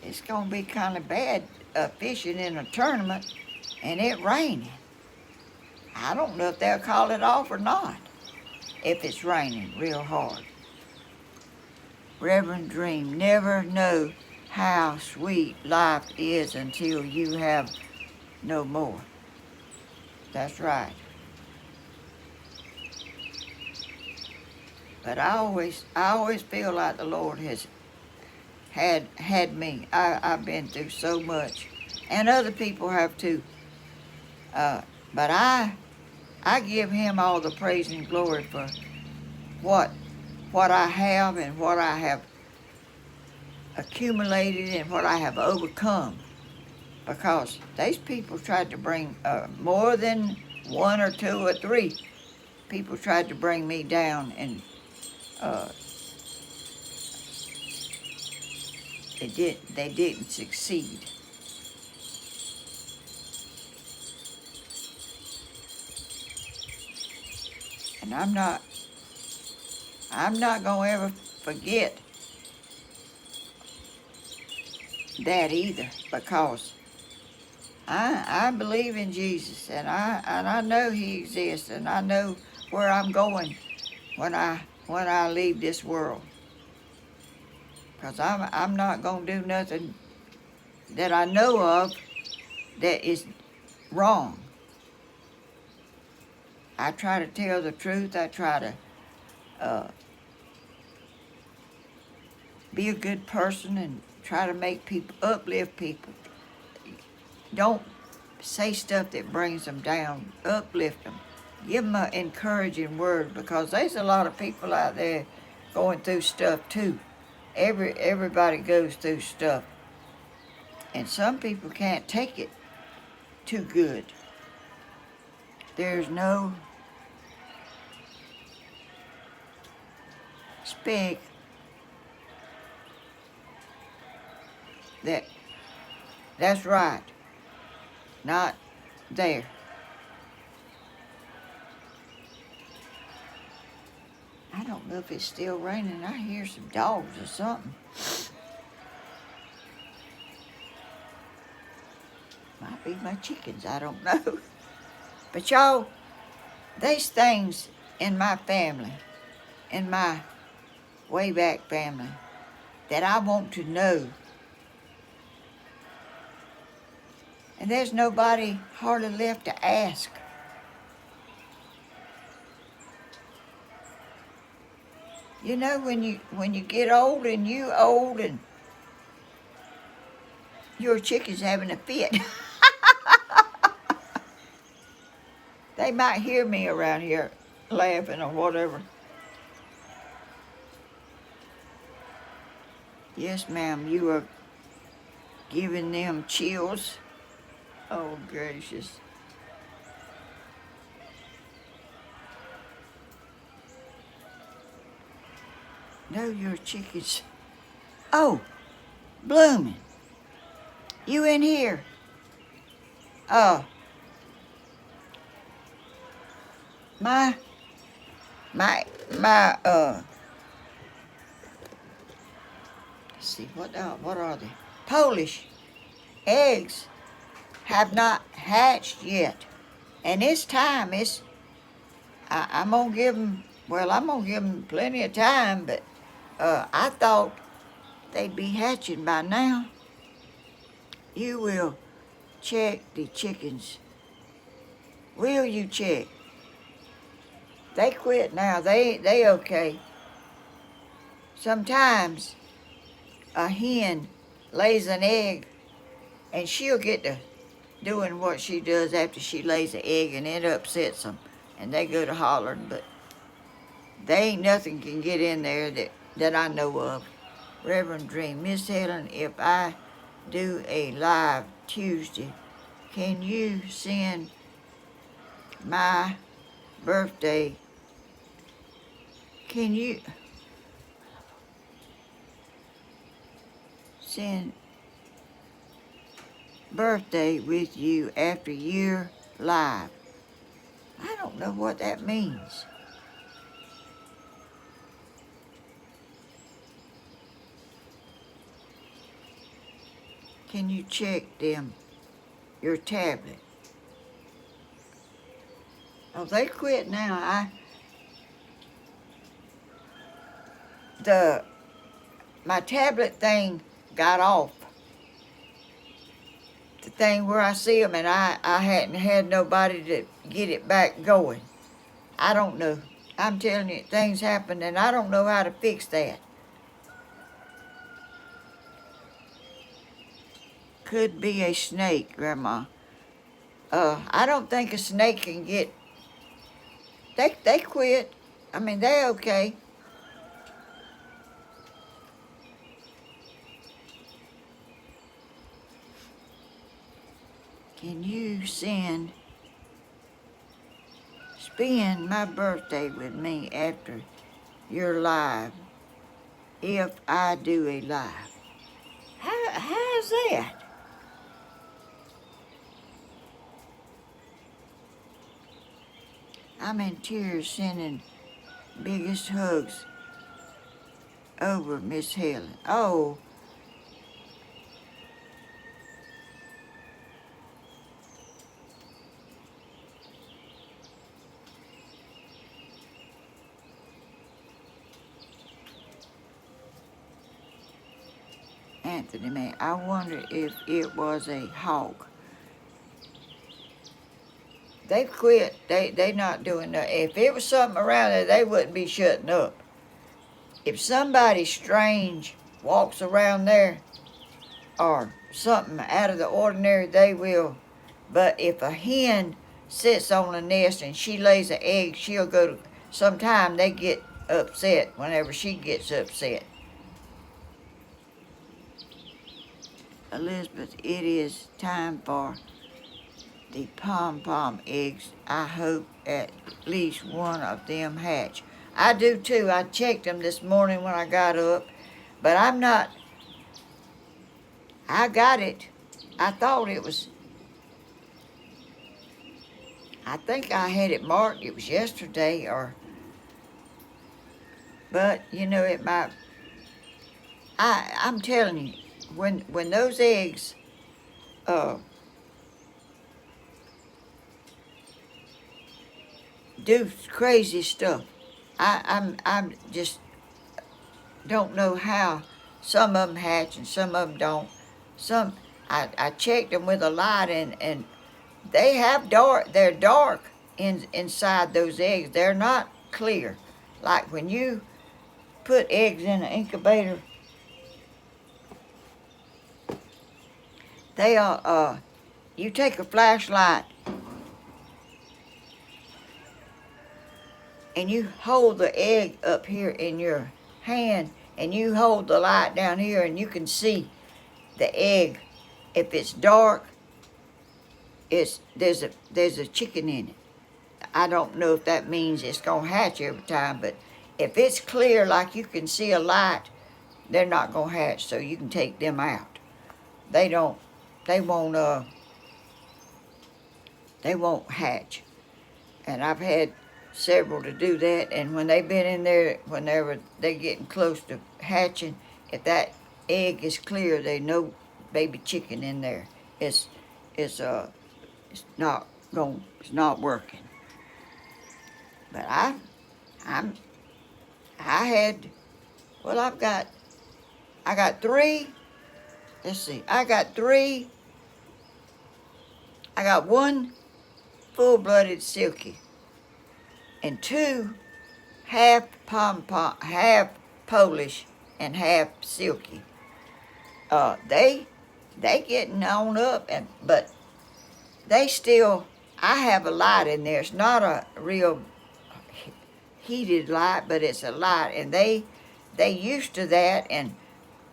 it's gonna be kind of bad fishing in a tournament and it raining. I don't know if they'll call it off or not if it's raining real hard. Reverend Dream, never know how sweet life is until you have no more. That's right. But I always feel like the Lord has had me. I've been through so much, and other people have too. But I give Him all the praise and glory for what I have and what I have accumulated and what I have overcome. Because these people tried to bring more than one or two or three people tried to bring me down, and they didn't succeed. And I'm not gonna ever forget that either, because I believe in Jesus, and I know He exists, and I know where I'm going when I leave this world. Cause I'm not gonna do nothing that I know of that is wrong. I try to tell the truth. I try to uh, be a good person and try to make people, uplift people. Don't say stuff that brings them down. Uplift them. Give them an encouraging word, because there's a lot of people out there going through stuff too. Everybody goes through stuff, and some people can't take it too good. There's no speak that's right, not there. I don't know if it's still raining. I hear some dogs or something. Might be my chickens, I don't know. But y'all, there's things in my family, in my way back family, that I want to know. And there's nobody hardly left to ask. You know, when you get old and you old and your chicken's having a fit. They might hear me around here laughing or whatever. Yes, ma'am, you are giving them chills. Oh, gracious. No, your chickens. Oh, Blooming. You in here? Oh. My, let's see, what are they? Polish eggs have not hatched yet. And it's time, I'm gonna give them, I'm gonna give them plenty of time, but I thought they'd be hatching by now. You will check the chickens. Will you check? They quit now. They okay. Sometimes a hen lays an egg and she'll get to doing what she does after she lays an egg, and it upsets them and they go to hollering, but they ain't nothing can get in there that I know of. Reverend Dream. Miss Helen, if I do a live Tuesday, can you send my birthday? Can you send birthday with you after you're live? I don't know what that means. Can you check your tablet? Oh, they quit now. My tablet thing got off. The thing where I see them, and I hadn't had nobody to get it back going. I don't know. I'm telling you, things happen, and I don't know how to fix that. Could be a snake, Grandma. I don't think a snake can get. They quit. I mean, they're okay. Can you spend my birthday with me after you're live, if I do a live? How's that? I'm in tears sending biggest hugs over Miss Helen. Oh, Anthony man. I wonder if it was a hawk. They've quit. They not doing that. If it was something around there, they wouldn't be shutting up. If somebody strange walks around there or something out of the ordinary, they will. But if a hen sits on a nest and she lays an egg, she'll go to, sometime they get upset whenever she gets upset. Elizabeth, it is time for the pom-pom eggs. I hope at least one of them hatch. I do too. I checked them this morning when I got up, but I'm not, I got it. I thought it was, I think I had it marked. It was yesterday but you know, it might, I'm telling you, when those eggs, do crazy stuff. I'm just don't know how some of them hatch and some of them don't. Some I checked them with a light and they have dark. They're dark inside those eggs. They're not clear. Like when you put eggs in an incubator, they are. You take a flashlight and you hold the egg up here in your hand and you hold the light down here and you can see the egg. If it's dark, there's a chicken in it. I don't know if that means it's gonna hatch every time, but if it's clear like you can see a light, they're not gonna hatch, so you can take them out. They won't hatch. And I've had several to do that, and when they've been in there, whenever they're getting close to hatching, if that egg is clear, they know baby chicken in there. It's not working. But I got three. Let's see, I got one full-blooded silky and two half pom-pom, half Polish and half silky. They getting on up, but they still, I have a light in there. It's not a real heated light, but it's a light, and they used to that, and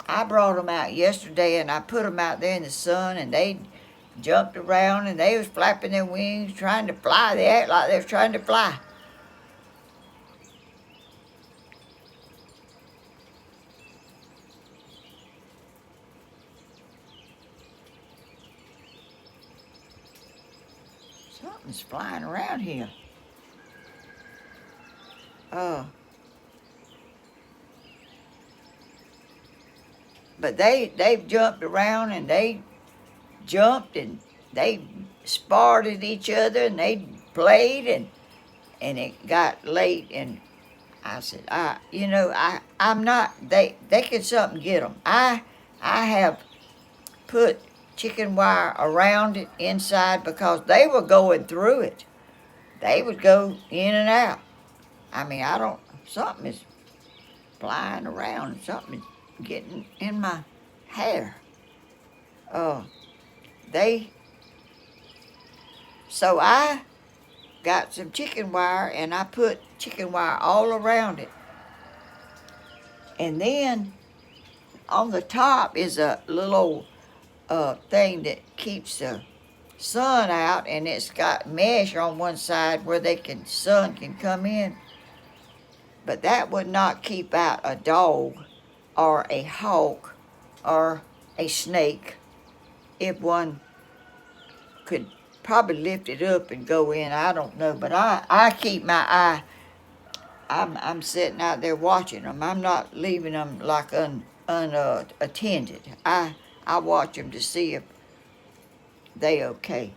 I brought them out yesterday, and I put them out there in the sun, and they jumped around, and they was flapping their wings, trying to fly. They act like they was trying to fly. Something's flying around here. But they've jumped around, and they jumped and they sparred at each other and they played, and it got late, and I said, I'm not, they can something get them. I have put chicken wire around it inside because they were going through it. They would go in and out. I mean, something is flying around, something is getting in my hair. So I got some chicken wire and I put chicken wire all around it. And then on the top is a little thing that keeps the sun out, and it's got mesh on one side where sun can come in. But that would not keep out a dog or a hawk or a snake if one could probably lift it up and go in. I don't know, but I keep my eye. I'm sitting out there watching them. I'm not leaving them like unattended. I watch them to see if they okay.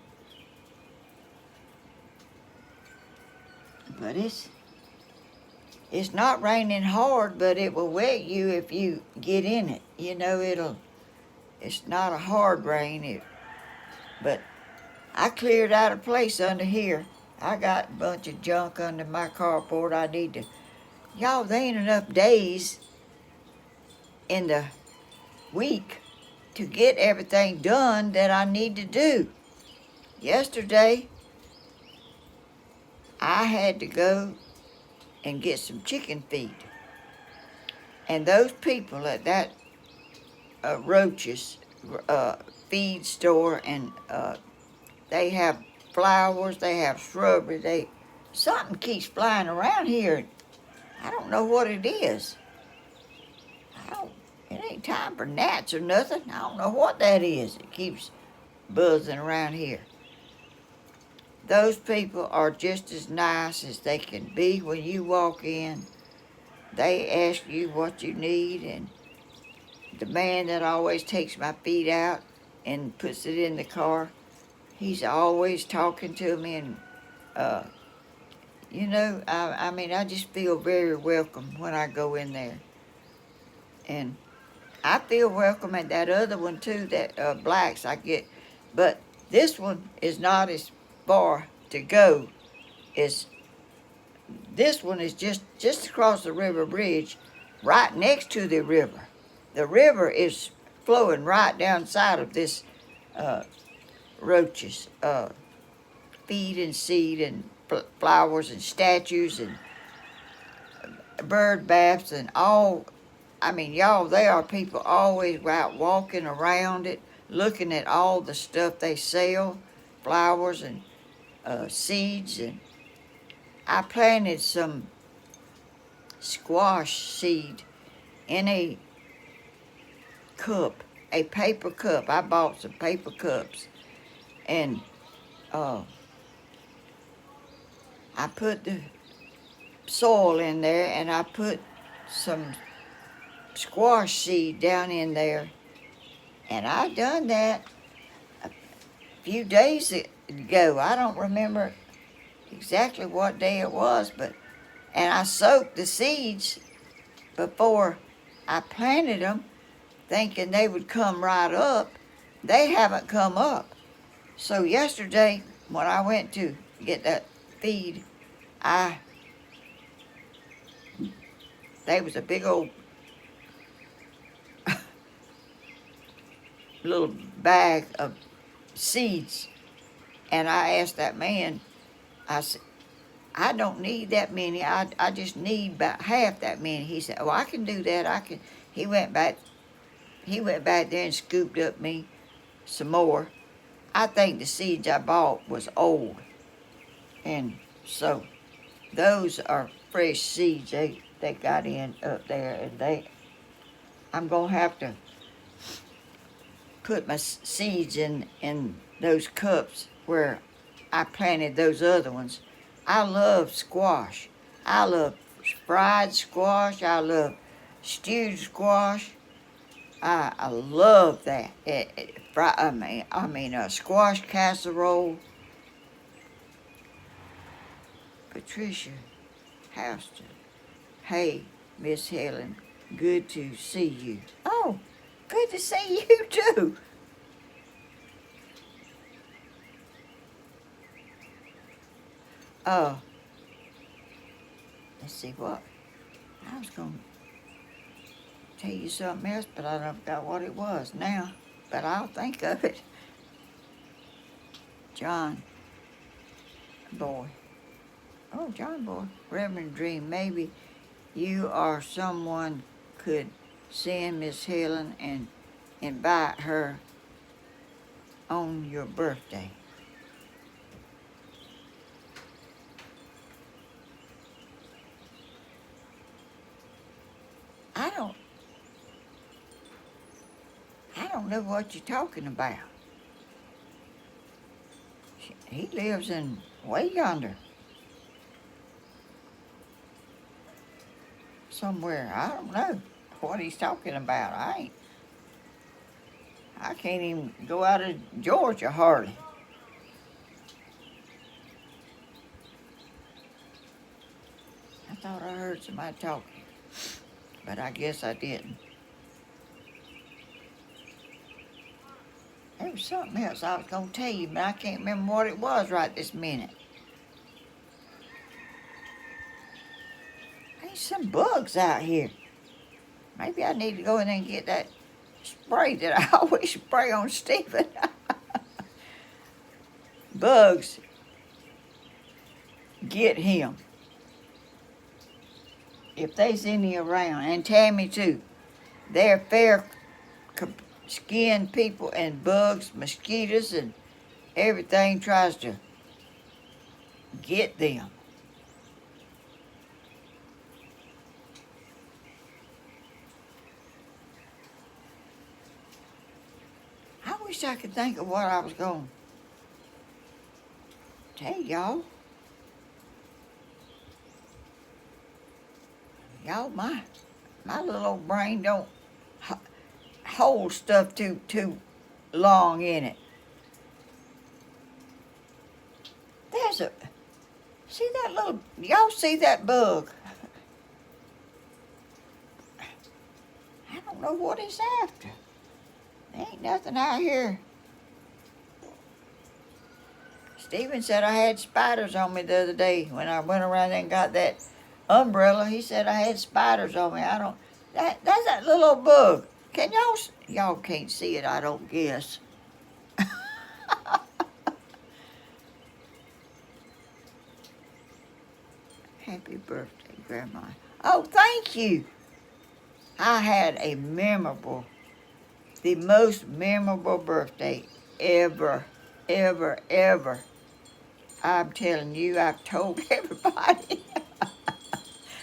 But it's not raining hard, but it will wet you if you get in it. You know, It's not a hard rain, but I cleared out a place under here. I got a bunch of junk under my carport. I need to. Y'all, there ain't enough days in the week to get everything done that I need to do. Yesterday, I had to go and get some chicken feed. And those people at that Roaches feed store, and they have flowers, they have shrubbery, something keeps flying around here. I don't know what it is. It ain't time for gnats or nothing. I don't know what that is. It keeps buzzing around here. Those people are just as nice as they can be when you walk in. They ask you what you need, and the man that always takes my feet out and puts it in the car, he's always talking to me, and I mean, I just feel very welcome when I go in there. And I feel welcome at that other one too, that blacks I get. But this one is not as far to go as this one is just across the river bridge, right next to the river. The river is flowing right down side of this Roaches feed and seed and flowers and statues and bird baths and all. I mean, y'all, there are people always out walking around it, looking at all the stuff they sell, flowers and seeds. And I planted some squash seed in a cup, a paper cup. I bought some paper cups, and I put the soil in there, and I put some squash seed down in there, and I done that a few days ago. I don't remember exactly what day it was, and I soaked the seeds before I planted them, thinking they would come right up. They haven't come up. So yesterday, when I went to get that feed, there was a big old little bag of seeds, and I asked that man, I said, I don't need that many. I just need about half that many. He said, "Oh, I can do that. I can." He went back there and scooped up me some more. I think the seeds I bought was old, and so those are fresh seeds they got in up there, and I'm gonna have to put my seeds in those cups where I planted those other ones. I love squash. I love fried squash. I love stewed squash. I love that. A squash casserole. Patricia Houston. Hey, Miss Helen, good to see you. Oh, good to see you too. Let's see what. I was going to tell you something else, but I don't forgot what it was now. But I'll think of it. John Boy. Oh, John Boy. Reverend Dream, maybe you or someone could send Miss Helen and invite her on your birthday. I don't know what you're talking about. He lives in way yonder. Somewhere. I don't know what he's talking about. I can't even go out of Georgia hardly. I thought I heard somebody talking, but I guess I didn't. There was something else I was going to tell you, but I can't remember what it was right this minute. There's some bugs out here. Maybe I need to go in there and get that spray that I always spray on Stephen. Bugs get him. If there's any around, and Tammy too. They're fair-skinned people, and bugs, mosquitoes, and everything tries to get them. I wish I could think of what I was going to tell y'all. Y'all, my little old brain don't hold stuff too long in it. See that little, y'all see that bug? I don't know what it's after. There ain't nothing out here. Stephen said I had spiders on me the other day when I went around there and got that umbrella. He said I had spiders on me. That's that little old bug. Can y'all can't see it, I don't guess. Happy birthday, Grandma. Oh, thank you. I had the most memorable birthday ever, ever, ever. I'm telling you, I've told everybody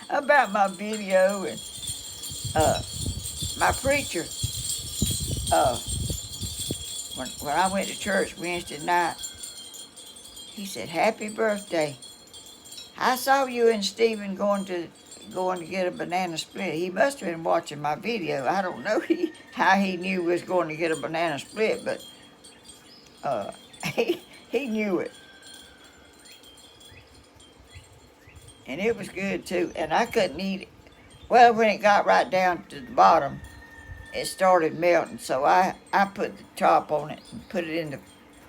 about my video, and my preacher, when I went to church Wednesday night, he said, "Happy birthday. I saw you and Stephen going to get a banana split." He must have been watching my video. I don't know how he knew we was going to get a banana split, but he knew it. And it was good too. And I couldn't eat it. Well, when it got right down to the bottom, it started melting. So I put the top on it and put it in the...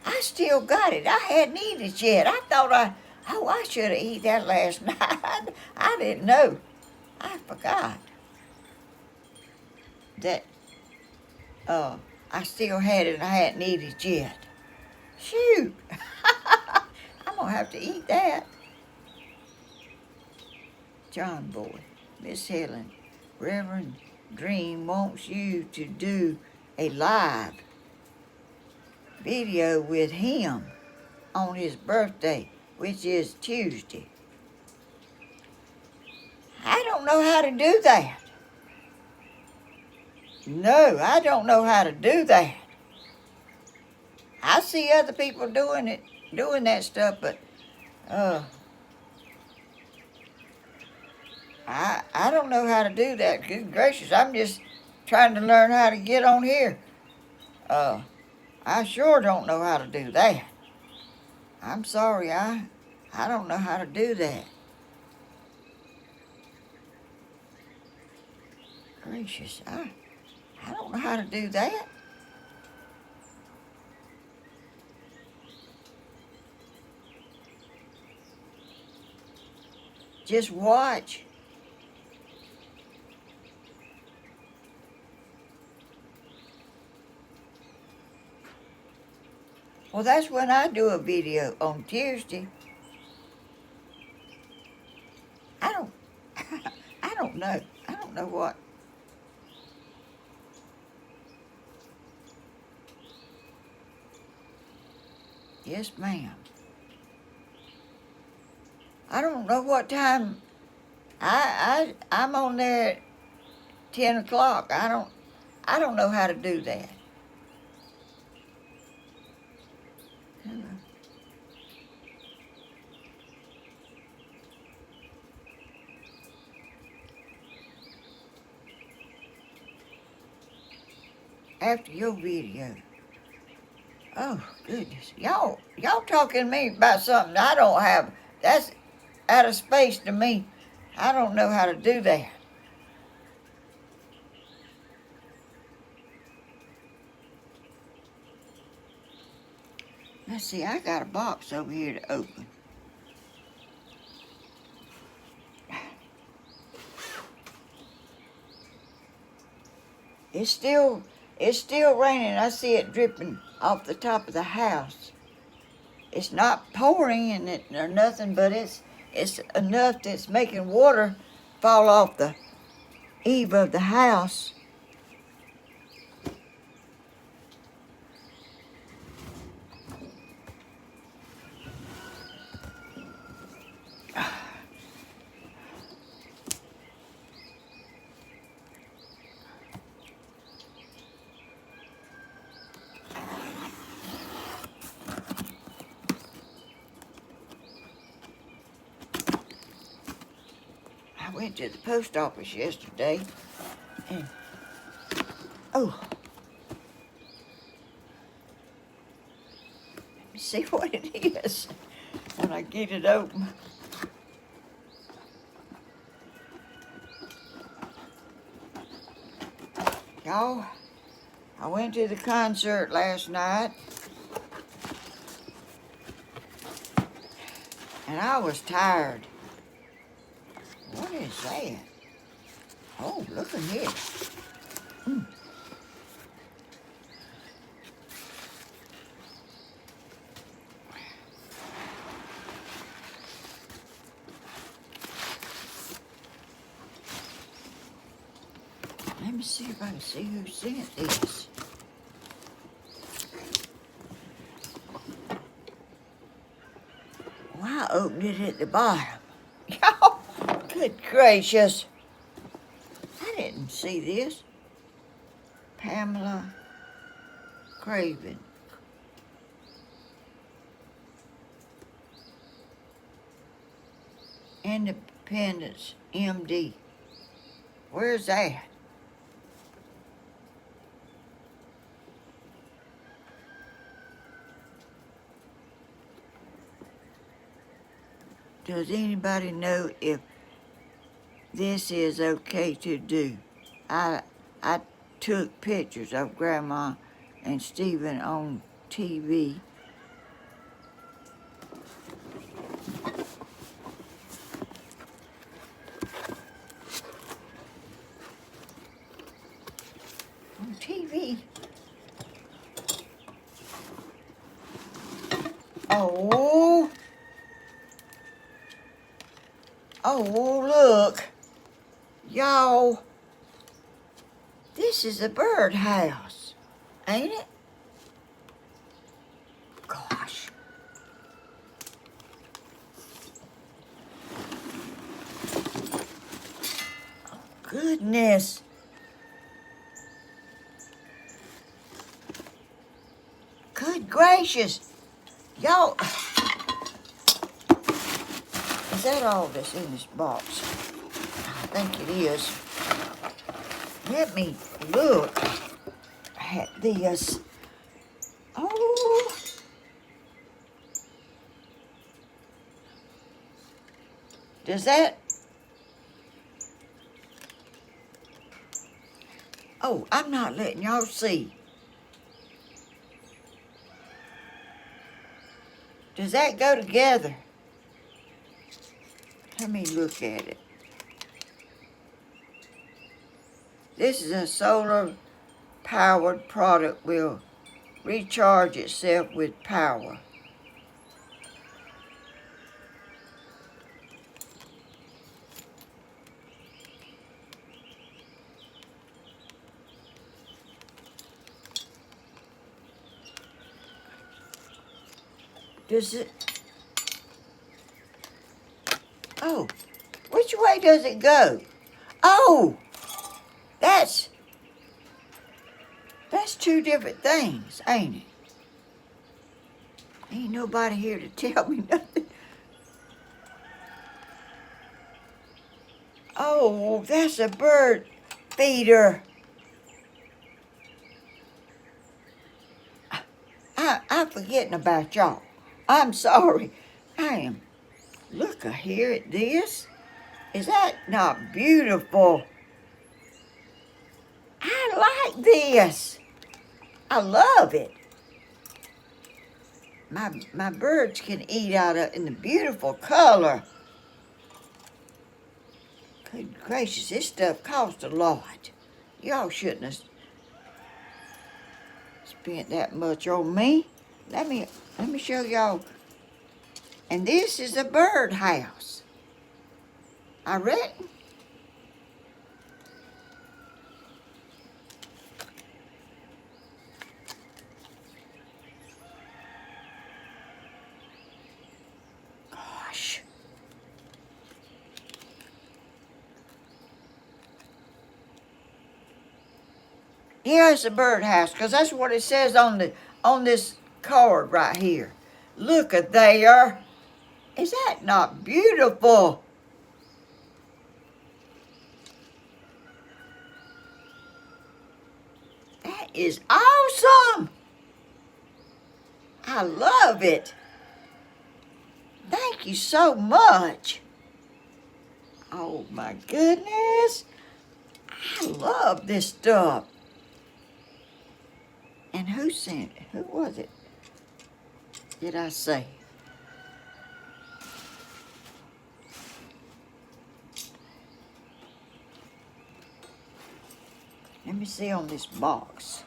I still got it. I hadn't eaten it yet. I thought I should have eaten that last night. I didn't know. I forgot that I still had it and I hadn't eaten it yet. Shoot. I'm going to have to eat that. John Boy, Miss Helen, Reverend Dream wants you to do a live video with him on his birthday, which is Tuesday. I don't know how to do that. No, I don't know how to do that. I see other people doing that stuff, but I don't know how to do that. Good gracious, I'm just trying to learn how to get on here. I sure don't know how to do that. I'm sorry, I don't know how to do that. Gracious, I don't know how to do that. Just watch. Well, that's when I do a video on Tuesday. I don't know. I don't know what. Yes, ma'am. I don't know what time. I'm on there at 10 o'clock. I don't know how to do that. After your video. Oh, goodness. Y'all talking to me about something I don't have. That's out of space to me. I don't know how to do that. Let's see, I got a box over here to open. It's still raining. I see it dripping off the top of the house. It's not pouring in it or nothing, but it's enough that's making water fall off the eave of the house. I went to the post office yesterday and let me see what it is when I get it open. Y'all, I went to the concert last night and I was tired. What is that? Oh, look at here. Let me see if I can see who sent this. Well, I opened it at the bottom. Oh, good gracious. I didn't see this. Pamela Craven. Independence, MD. Where's that? Does anybody know if this is okay to do? I took pictures of Grandma and Stephen on TV. On TV. Oh. Oh, look. Y'all. This is a birdhouse, ain't it? Gosh. Oh, goodness. Good gracious. Y'all. Is that all that's in this box? I think it is. Let me look at this. Oh. Does that? Oh, I'm not letting y'all see. Does that go together? Let me look at it. This is a solar-powered product will recharge itself with power. Does it? Oh, which way does it go? Oh, that's two different things, ain't it? Ain't nobody here to tell me nothing. Oh, that's a bird feeder. I'm forgetting about y'all. I'm sorry. I am. Look here at this. Is that not beautiful? I like this. I love it. my birds can eat out of in the beautiful color. Good gracious, this stuff costs a lot. Y'all shouldn't have spent that much on me. Let me show y'all. And this is a bird house. I reckon. Gosh. Yeah, it's a birdhouse, because that's what it says on this card right here. Look at there. Is that not beautiful? That is awesome. I love it. Thank you so much. Oh my goodness. I love this stuff. And who sent it? Who was it? Did I say? Let me see on this box.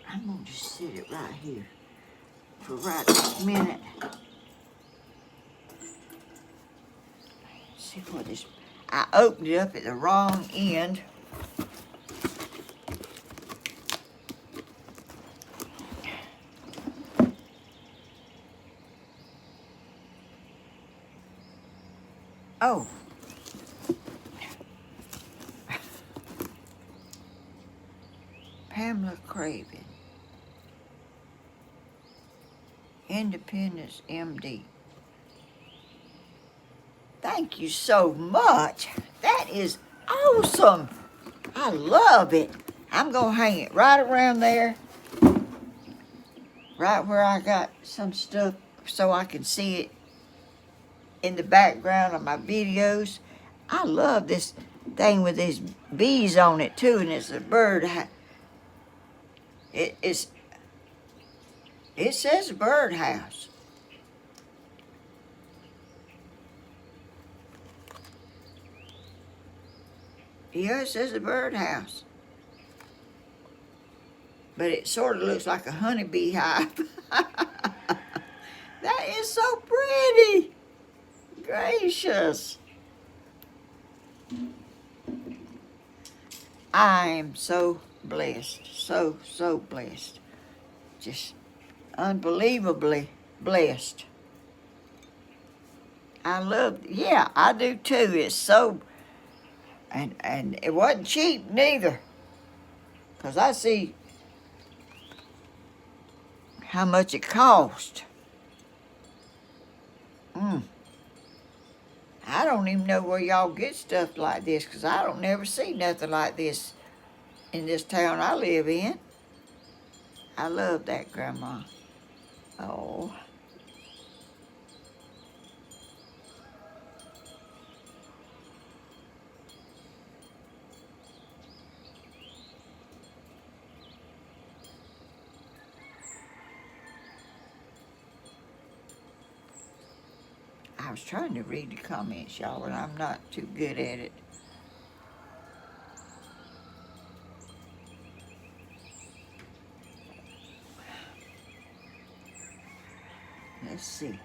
I'm gonna just sit it right here for right this minute. See what this. I opened it up at the wrong end. Oh. Pamela Craven. Independence, MD. Thank you so much. That is awesome. I love it. I'm going to hang it right around there. Right where I got some stuff so I can see it in the background of my videos. I love this thing with these bees on it too, and it's a bird. It says birdhouse. Yeah, it says a birdhouse. But it sort of looks like a honeybee hive. That is so pretty. Gracious. I am so blessed. So blessed. Just unbelievably blessed. I love, yeah, I do too. It's so, and it wasn't cheap neither. Because I see how much it cost. I don't even know where y'all get stuff like this, because I don't never see nothing like this in this town I live in. I love that, Grandma. Oh. I was trying to read the comments, y'all, and I'm not too good at it. Let's see.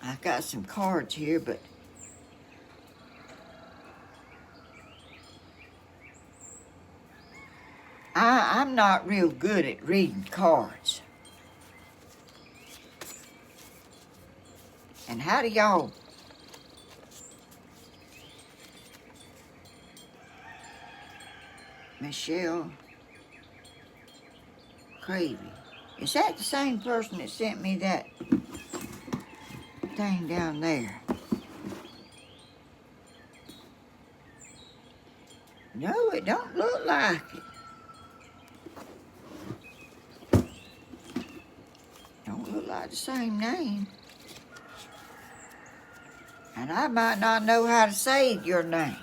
I got some cards here, but I'm not real good at reading cards. And how do y'all? Michelle Cravey. Is that the same person that sent me that thing down there? No, it don't look like it. look like the same name. And I might not know how to say your name.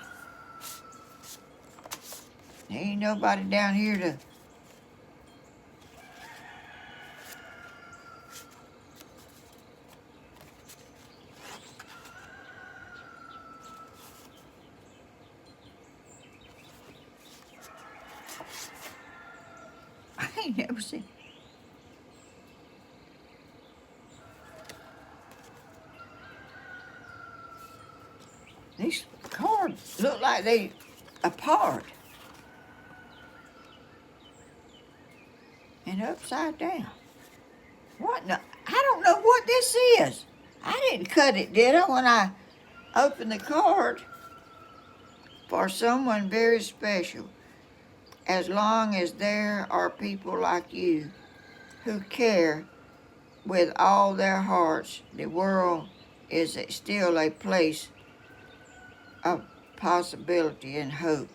There ain't nobody down here to... I ain't never seen... These cards look like they apart and upside down. What in the... I don't know what this is. I didn't cut it, did I, when I opened the card? For someone very special. As long as there are people like you who care with all their hearts, the world is still a place of possibility and hope.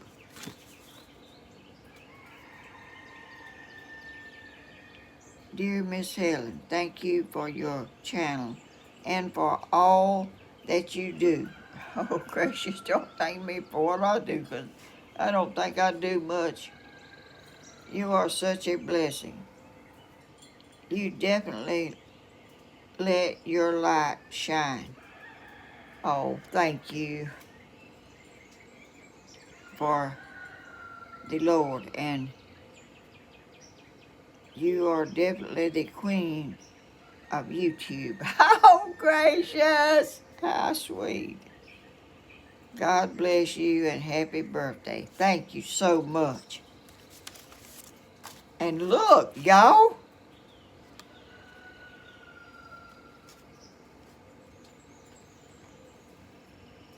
Dear Miss Helen, thank you for your channel and for all that you do. Oh, gracious, don't thank me for what I do, because I don't think I do much. You are such a blessing. You definitely let your light shine. Oh, thank you for the Lord, and you are definitely the queen of YouTube. Oh, gracious, how sweet. God bless you and happy birthday. Thank you so much. And look, y'all.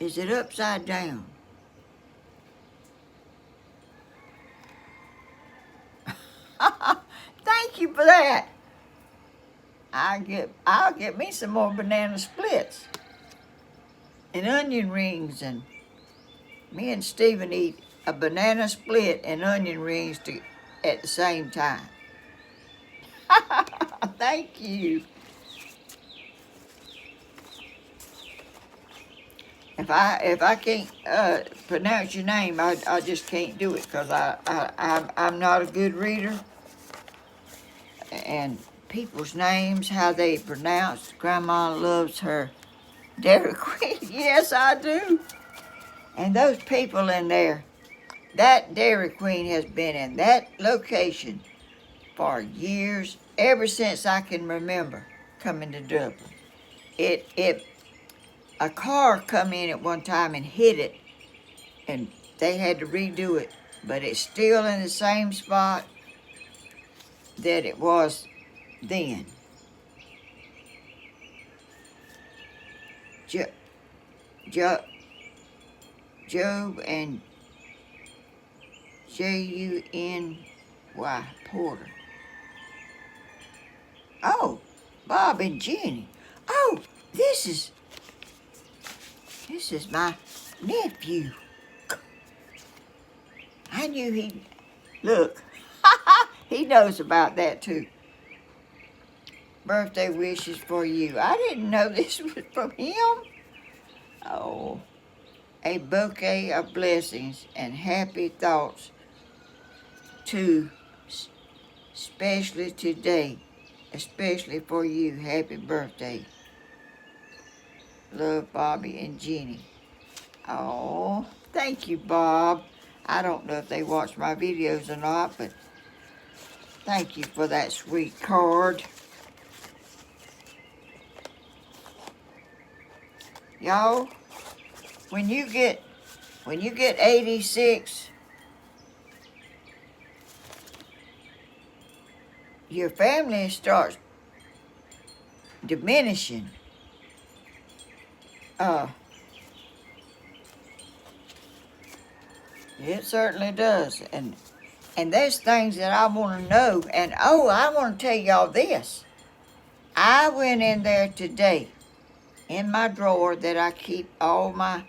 Is it upside down? Thank you for that. I'll get me some more banana splits and onion rings, and me and Stephen eat a banana split and onion rings at the same time. Thank you. If I can't pronounce your name, I just can't do it, because I'm not a good reader. And people's names, how they pronounce. Grandma loves her Dairy Queen. Yes, I do. And those people in there, that Dairy Queen has been in that location for years, ever since I can remember coming to Dublin. A car come in at one time and hit it, and they had to redo it, but it's still in the same spot that it was then. Job and Juny Porter. Oh, Bob and Jenny. Oh, this is my nephew. I knew he'd... Look, he knows about that too. Birthday wishes for you. I didn't know this was from him. Oh, a bouquet of blessings and happy thoughts too, especially today, especially for you. Happy birthday. Love, Bobby and Jenny. Oh, thank you, Bob. I don't know if they watch my videos or not, but thank you for that sweet card. Y'all, when you get 86, your family starts diminishing. It certainly does. And there's things that I want to know. And oh, I want to tell y'all this. I went in there today, in my drawer that I keep all my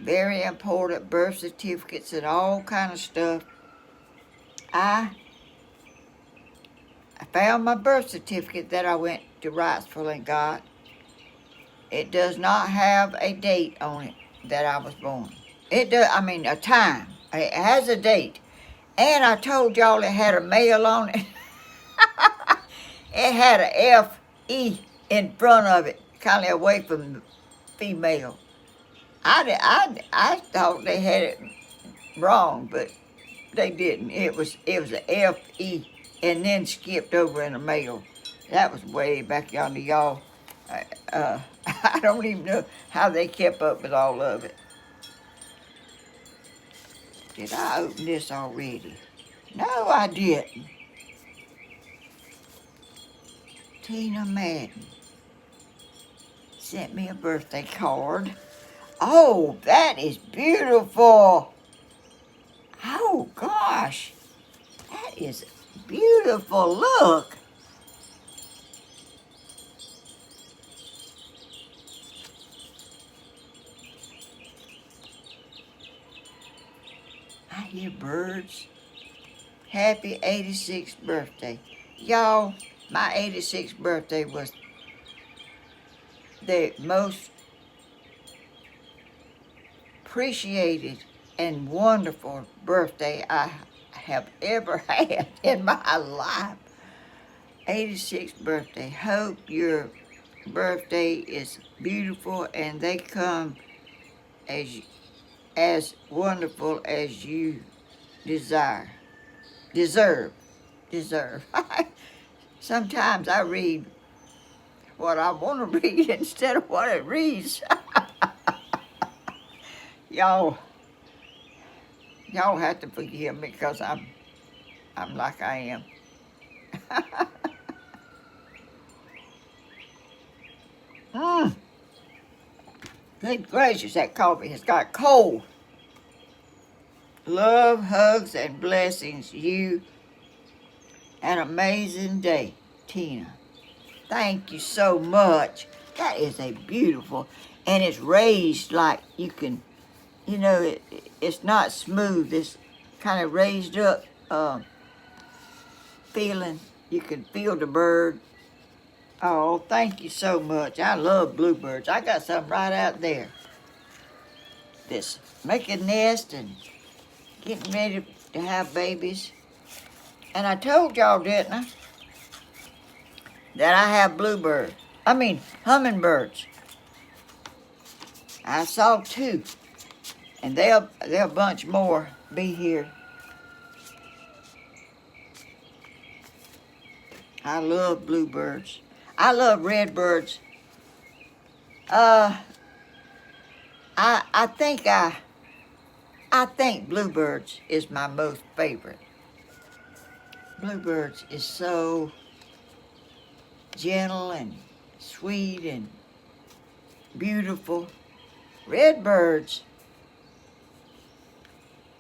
very important birth certificates and all kind of stuff. I I found my birth certificate that I went to Wrightsville and got. It does not have a date on it that I was born. It does, I mean, a time. It has a date. And I told y'all it had a male on it. It had a F-E in front of it, kind of away from the female. I thought they had it wrong, but they didn't. It was a F-E and then skipped over in a male. That was way back yonder, y'all. I don't even know how they kept up with all of it. Did I open this already? No, I didn't. Tina Madden sent me a birthday card. Oh, that is beautiful. Oh, gosh. That is beautiful. Look. I hear birds. Happy 86th birthday. Y'all, my 86th birthday was the most appreciated and wonderful birthday I have ever had in my life. 86th birthday. Hope your birthday is beautiful and they come as wonderful as you deserve. Sometimes I read what I want to read instead of what it reads. Y'all have to forgive me because I'm like I am. Good gracious, that coffee has got cold. Love, hugs, and blessings. You an amazing day, Tina. Thank you so much. That is a beautiful, and it's raised like you can, it's not smooth. It's kind of raised up feeling. You can feel the bird. Oh, thank you so much. I love bluebirds. I got some right out there that's making nest and getting ready to have babies. And I told y'all, didn't I, that I have hummingbirds. I saw 2, and they'll a bunch more be here. I love bluebirds. I love redbirds. I think bluebirds is my most favorite. Bluebirds is so gentle and sweet and beautiful. Redbirds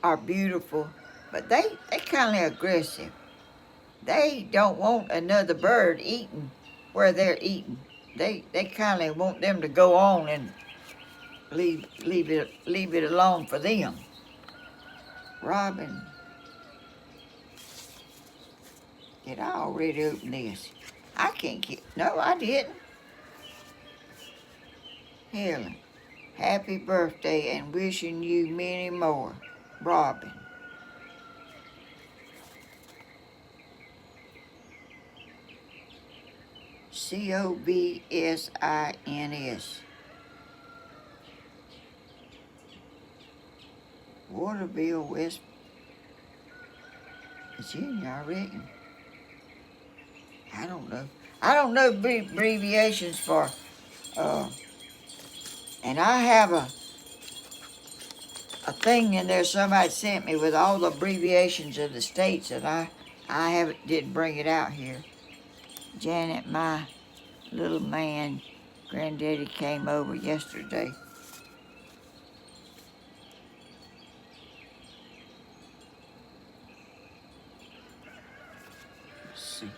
are beautiful, but they kind of aggressive. They don't want another bird eating where they're eating. They kind of want them to go on and leave it alone for them. Robin, did I already open this? I can't get. No, I didn't. Helen, happy birthday and wishing you many more. Robin. COBSINS. Waterville, West Virginia, I reckon. I don't know. I don't know abbreviations for, and I have a thing in there somebody sent me with all the abbreviations of the states, and I didn't bring it out here. Janet, my little man, granddaddy came over yesterday. Let's see.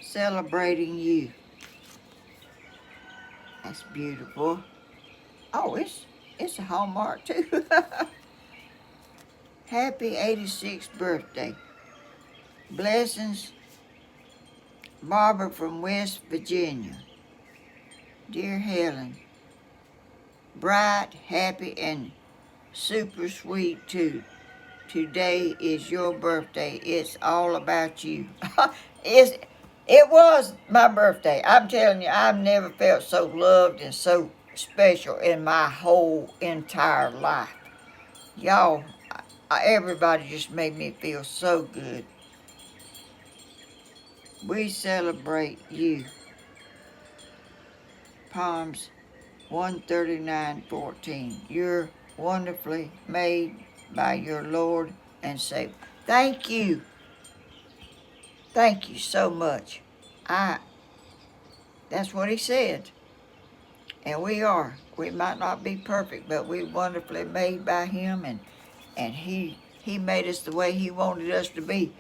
Celebrating you. That's beautiful. Oh, it's a Hallmark too. Happy 86th birthday. Blessings, Barbara from West Virginia. Dear Helen, bright, happy, and super sweet too. Today is your birthday. It's all about you. It was my birthday. I'm telling you, I've never felt so loved and so special in my whole entire life. Y'all, everybody just made me feel so good. We celebrate you. Psalms 139:14. You're wonderfully made by your Lord and Savior. Thank you. Thank you so much. That's what he said. And we are. We might not be perfect, but we're wonderfully made by him, and he made us the way he wanted us to be.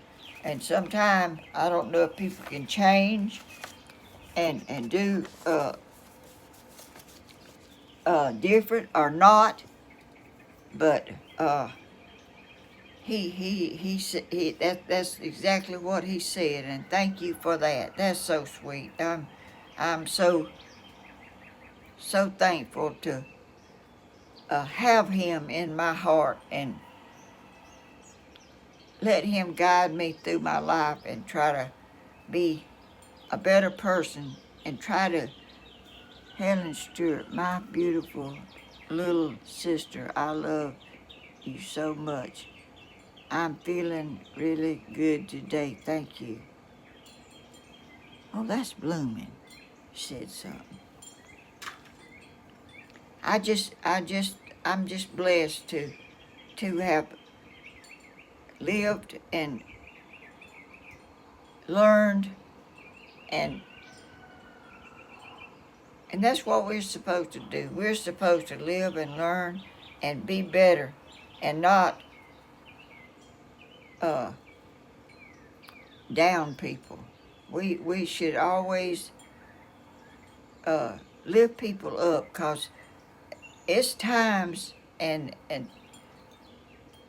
And sometimes I don't know if people can change and do different or not, but that's exactly what he said, and thank you for that. That's so sweet. I'm so thankful to have him in my heart and let him guide me through my life and try to be a better person and try to. Helen Stewart, my beautiful little sister, I love you so much. I'm feeling really good today. Thank you. Oh, that's blooming. Said something. I'm just blessed to have lived and learned, and that's what we're supposed to do. We're supposed to live and learn and be better, and not down people. We should always lift people up, because it's times and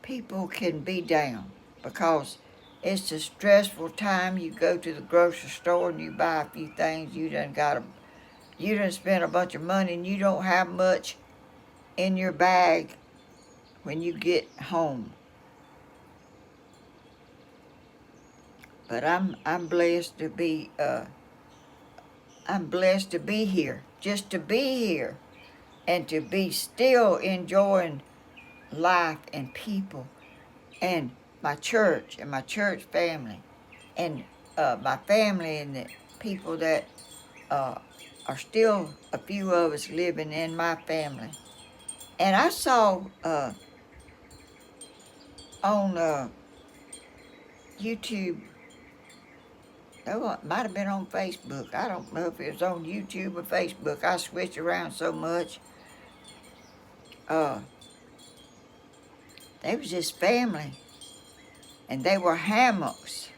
people can be down because it's a stressful time. You go to the grocery store and you buy a few things. You done spent a bunch of money and you don't have much in your bag when you get home. But I'm blessed to be here, just to be here, and to be still enjoying life and people, and my church family, and my family, and the people that are still a few of us living in my family. And I saw on YouTube, oh, it might have been on Facebook. I don't know if it was on YouTube or Facebook. I switch around so much. There was this family, and they were hammocks.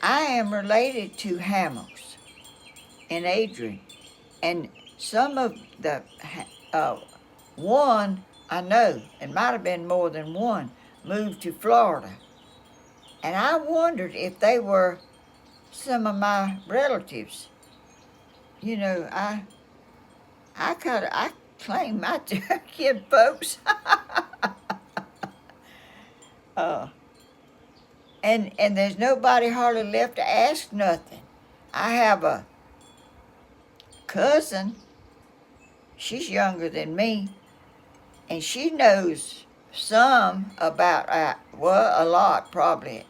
I am related to hammocks in Adrian, and some of the one I know, and might have been more than one, moved to Florida, and I wondered if they were some of my relatives. You know, I claim my kid folks. And there's nobody hardly left to ask nothing. I have a cousin. She's younger than me, and she knows some about, a lot probably.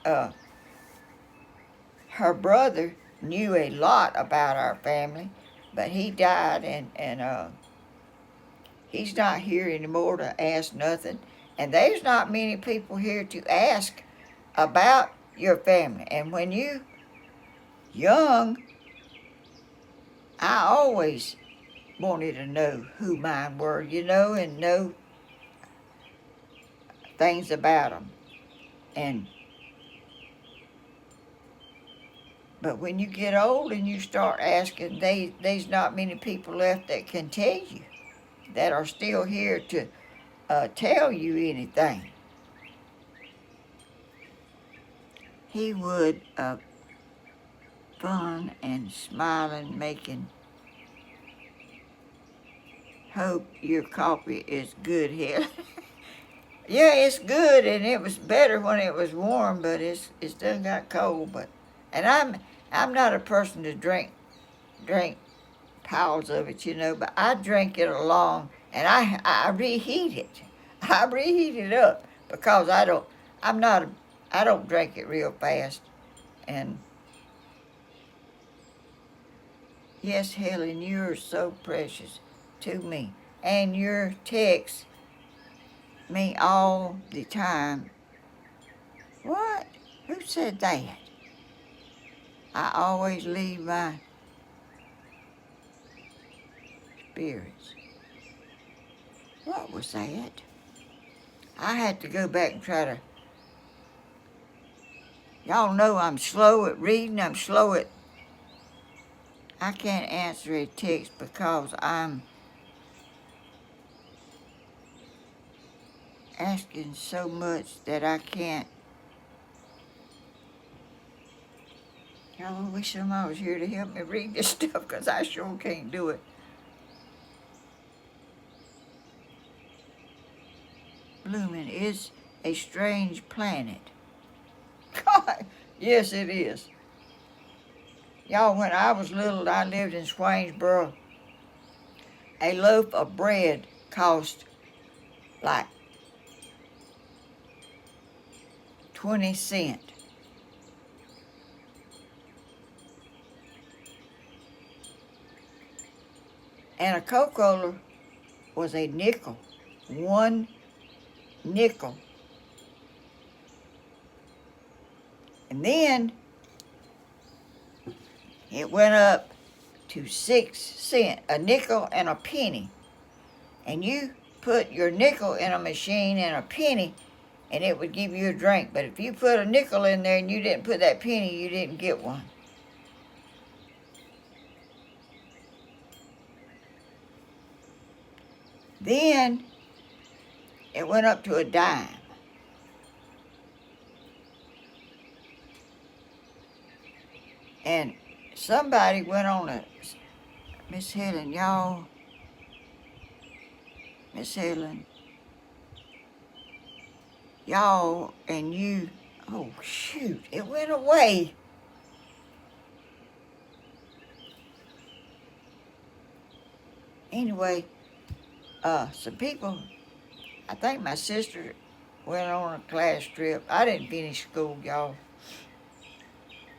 Her brother knew a lot about our family, but he died, and he's not here anymore to ask nothing. And there's not many people here to ask about your family. And when you young, I always wanted to know who mine were, and know things about them. But when you get old and you start asking, there's not many people left that can tell you, that are still here to tell you anything. He would fun and smiling, making hope your coffee is good, Helen. Yeah, it's good, and it was better when it was warm, but it's done got cold. But and I'm not a person to drink piles of it, but I drink it along, and I reheat it. I reheat it up because I don't drink it real fast. And yes, Helen, you're so precious to me, and your texts me all the time. What? Who said that? I always leave my spirits. What was that? I had to go back and try to. Y'all know I'm slow at reading. I'm slow at. I can't answer a text because I'm asking so much that I can't. Y'all, I wish somebody was here to help me read this stuff because I sure can't do it. Blooming is a strange planet. God, yes, it is. Y'all, when I was little, I lived in Swainsboro. A loaf of bread cost like 20 cents. And a Coca-Cola was a nickel. 1 nickel. And then it went up to 6 cents, a nickel and a penny. And you put your nickel in a machine and a penny, and it would give you a drink. But if you put a nickel in there and you didn't put that penny, you didn't get one. Then it went up to a dime. And somebody went on a, Miss Helen, y'all, Miss Helen, y'all, and you, oh shoot, it went away. Anyway, some people, I think my sister went on a class trip. I didn't finish school, y'all.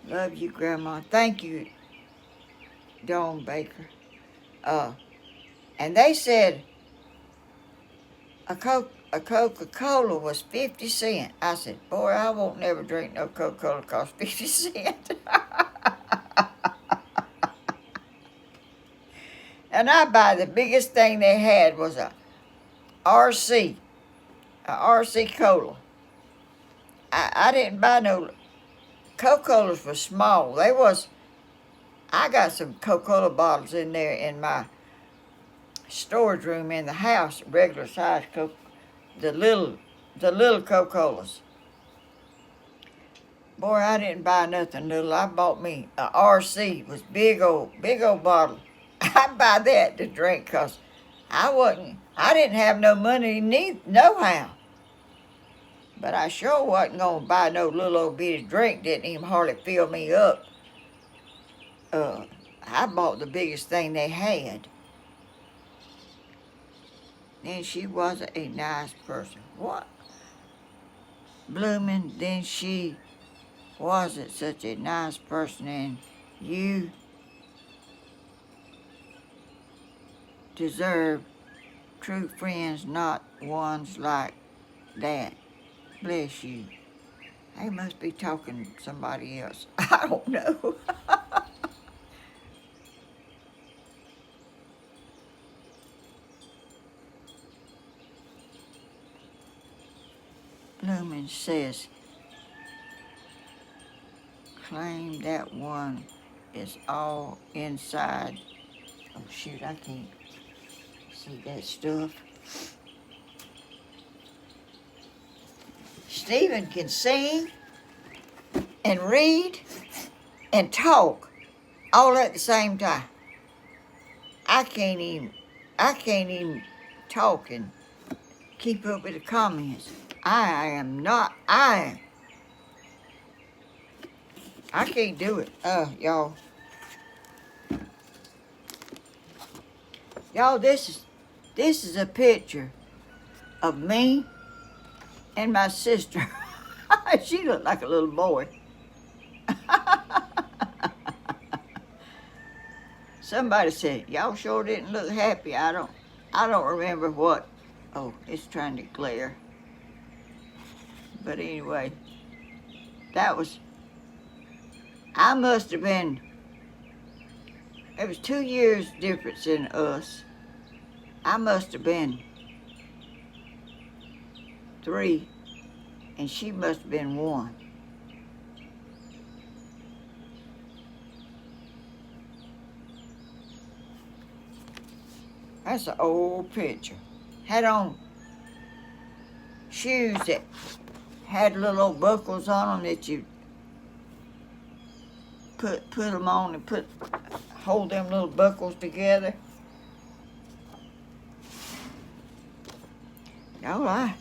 Love you, Grandma. Thank you, Dawn Baker. And they said a Coca-Cola was 50 cents. I said, boy, I won't never drink no Coca-Cola cost 50 cents. And I buy the biggest thing they had was a RC Cola. I didn't buy no, Coca-Colas were small. I got some Coca-Cola bottles in there in my storage room in the house, regular size Coke, the little Coca-Colas. Boy, I didn't buy nothing little. I bought me a RC, was big old bottle. I buy that to drink because I didn't have no money nohow. But I sure wasn't gonna buy no little old bitty drink, didn't even hardly fill me up. I bought the biggest thing they had. Then she wasn't a nice person. What? Blooming, then she wasn't such a nice person, and you deserve true friends, not ones like that. Bless you. They must be talking to somebody else. I don't know. Lumen says, claim that one is all inside. Oh shoot, I can't see that stuff. Stephen can sing and read and talk all at the same time. I can't even talk and keep up with the comments. I can't do it. Y'all. Y'all, this is a picture of me and my sister. She looked like a little boy. Somebody said, y'all sure didn't look happy. I don't remember what. Oh, it's trying to glare. But anyway, I must have been, it was 2 years difference in us. I must have been 3, and she must have been 1. That's an old picture. Had on shoes that had little old buckles on them that you put them on and hold them little buckles together. No, I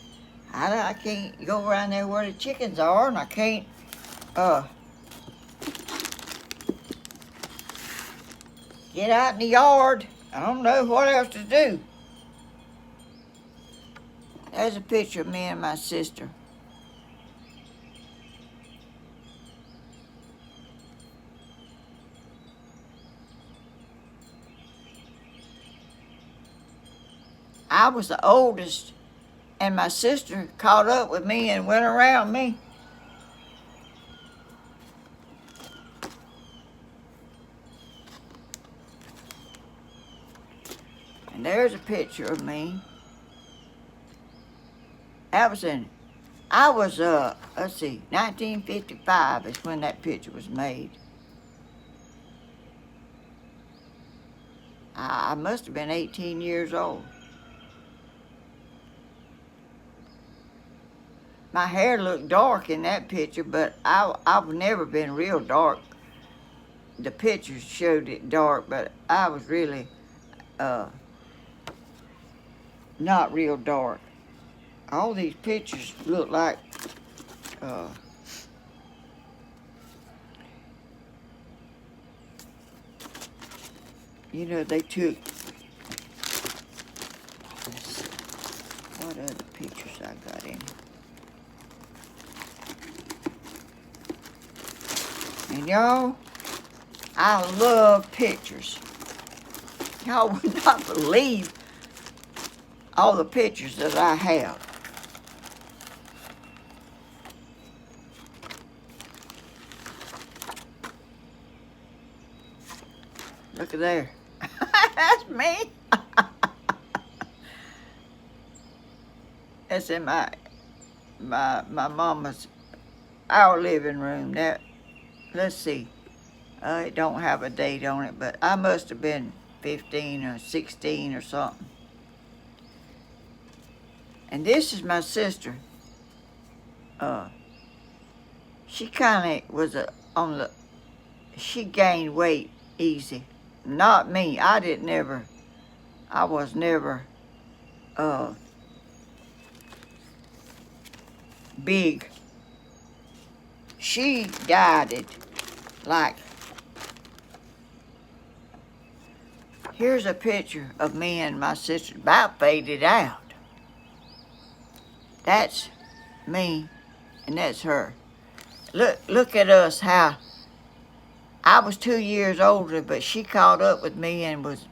can't go around there where the chickens are, and I can't get out in the yard. I don't know what else to do. There's a picture of me and my sister. I was the oldest, and my sister caught up with me and went around me. And there's a picture of me. Let's see, 1955 is when that picture was made. I must have been 18 years old. My hair looked dark in that picture, but I've never been real dark. The pictures showed it dark, but I was really not real dark. All these pictures look like they took, let's see, what other pictures I got in. And y'all, I love pictures. Y'all would not believe all the pictures that I have. Look at there. That's me. That's in my mama's, our living room. Now, let's see. It don't have a date on it, but I must have been 15 or 16 or something. And this is my sister. She kind of was she gained weight easy. Not me. I was never big. She dieted like. Here's a picture of me and my sister, about faded out. That's me, and that's her. Look at us, how I was 2 years older, but she caught up with me and was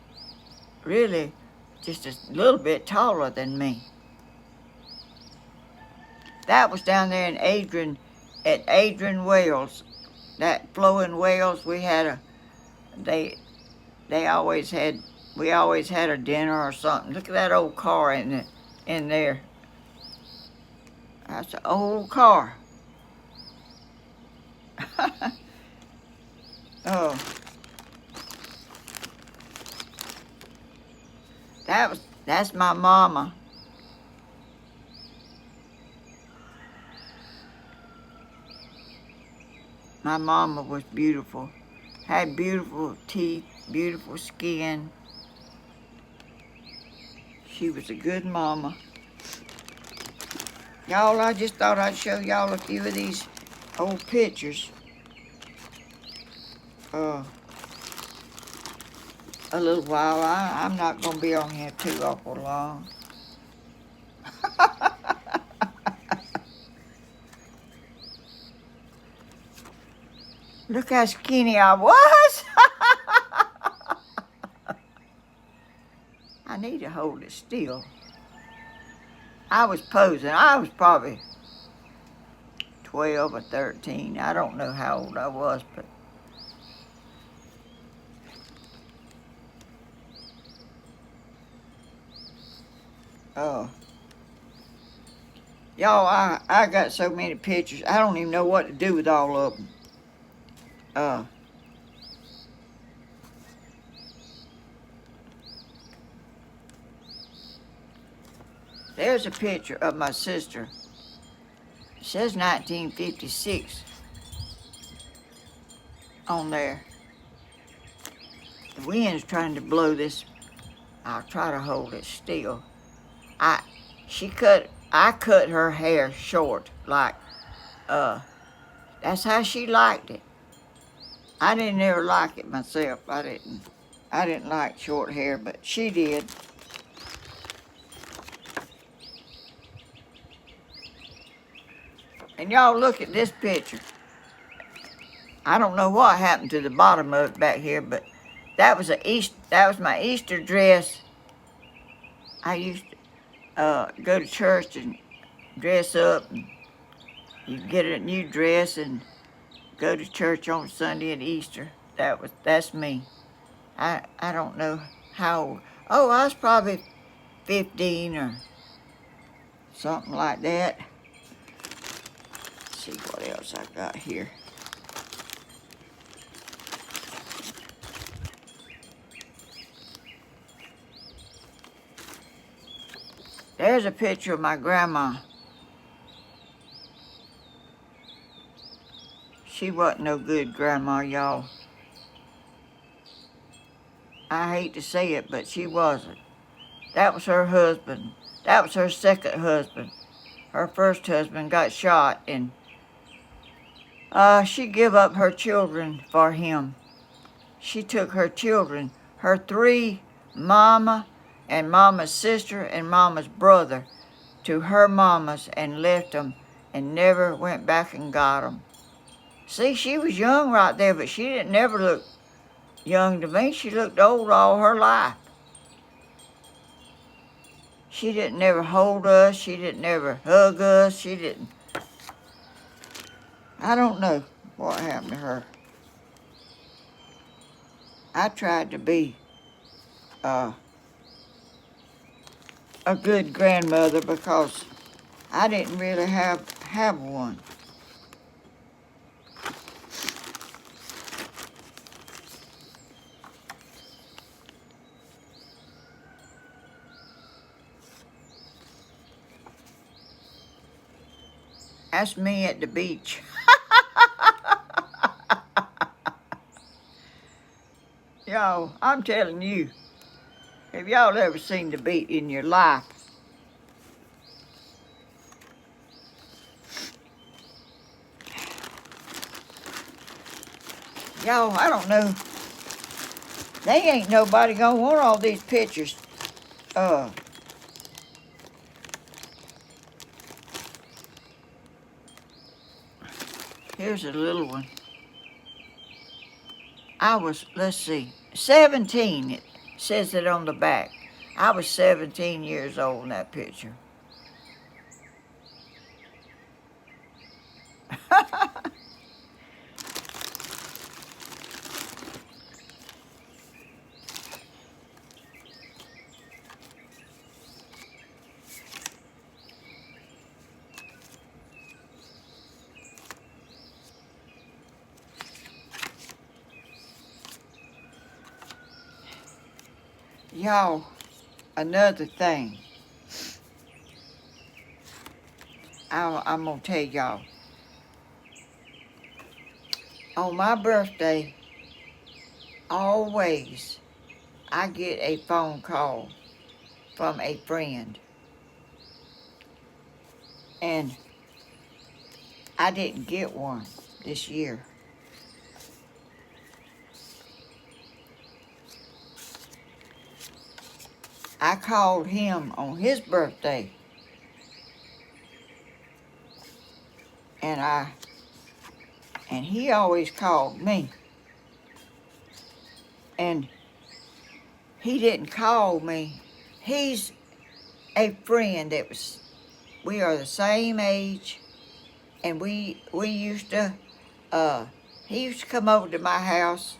really just a little bit taller than me. That was down there in at Adrian Wells, that flowing wells. We had we always had a dinner or something. Look at that old car in there. That's an old car. Oh. That's my mama. My mama was beautiful. Had beautiful teeth, beautiful skin. She was a good mama. Y'all, I just thought I'd show y'all a few of these old pictures. A little while. I'm not going to be on here too awful long. Look how skinny I was. I need to hold it still. I was posing. I was probably 12 or 13. I don't know how old I was, but y'all, I got so many pictures. I don't even know what to do with all of them. There's a picture of my sister. It says 1956 on there. The wind's trying to blow this. I'll try to hold it still. I cut her hair short, like, that's how she liked it. I didn't ever like it myself. I didn't like short hair, but she did. And y'all look at this picture. I don't know what happened to the bottom of it back here, but that was my Easter dress. I used to go to church and dress up, and you get a new dress and go to church on Sunday and Easter. That's me. I don't know how old. Oh, I was probably 15 or something like that. Let's see what else I got here. There's a picture of my grandma. She wasn't no good grandma, y'all. I hate to say it, but she wasn't. That was her husband. That was her second husband. Her first husband got shot, and she gave up her children for him. She took her children, her three, mama and mama's sister and mama's brother, to her mama's and left them and never went back and got them. See, she was young right there, but she didn't never look young to me. She looked old all her life. She didn't never hold us. She didn't never hug us. She didn't. I don't know what happened to her. I tried to be a good grandmother because I didn't really have one. That's me at the beach. Y'all, I'm telling you, have y'all ever seen the beach in your life? Y'all, I don't know. They ain't nobody gonna want all these pictures. Here's a little one. I was, let's see, 17. It says it on the back. I was 17 years old in that picture. Y'all, another thing. I'm going to tell y'all. on my birthday, always, I get a phone call from a friend. And I didn't get one this year. I called him on his birthday. And he always called me. And he didn't call me. He's a friend we are the same age, and we used to, he used to come over to my house.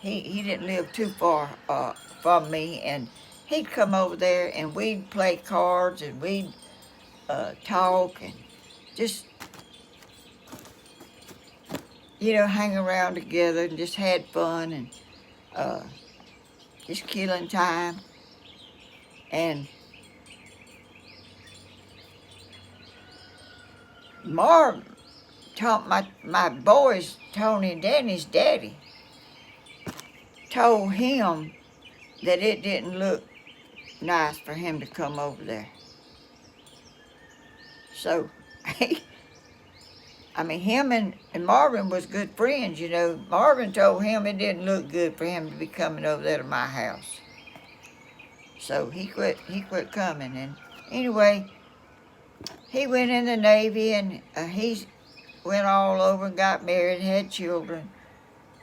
He didn't live too far from me, and he'd come over there and we'd play cards and we'd talk and just, hang around together and just had fun and just killing time. And Marv taught my boys, Tony and Danny's daddy, told him that it didn't look nice for him to come over there. So, him and Marvin was good friends, Marvin told him it didn't look good for him to be coming over there to my house. So he quit coming. And anyway, he went in the Navy, and he went all over and got married, had children,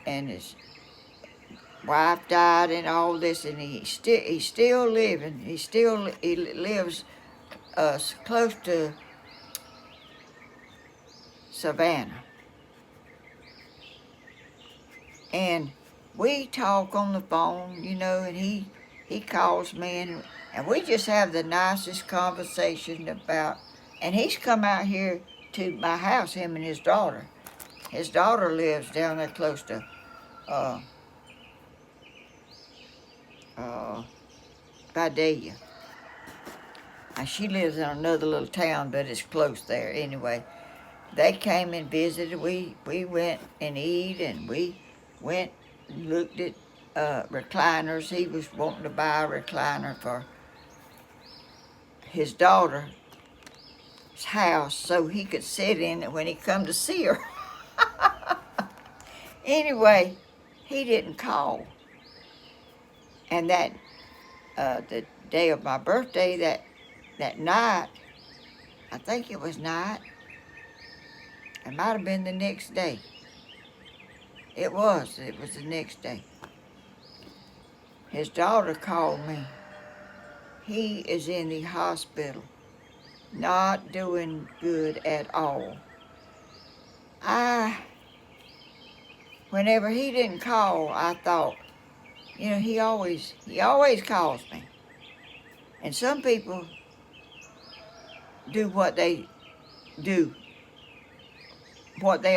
and his wife died and all this, and he's still living. He lives close to Savannah. And we talk on the phone, and he calls me, and we just have the nicest conversation about, and he's come out here to my house, him and his daughter. His daughter lives down there close to Vidalia. And she lives in another little town, but it's close there. Anyway, they came and visited. We went and eat, and we went and looked at recliners. He was wanting to buy a recliner for his daughter's house so he could sit in it when he come to see her. Anyway, he didn't call. And that the day of my birthday, that night, I think it was night, it might have been the next day. It was the next day. His daughter called me. He is in the hospital, not doing good at all. Whenever he didn't call, I thought, he always calls me. And some people do what they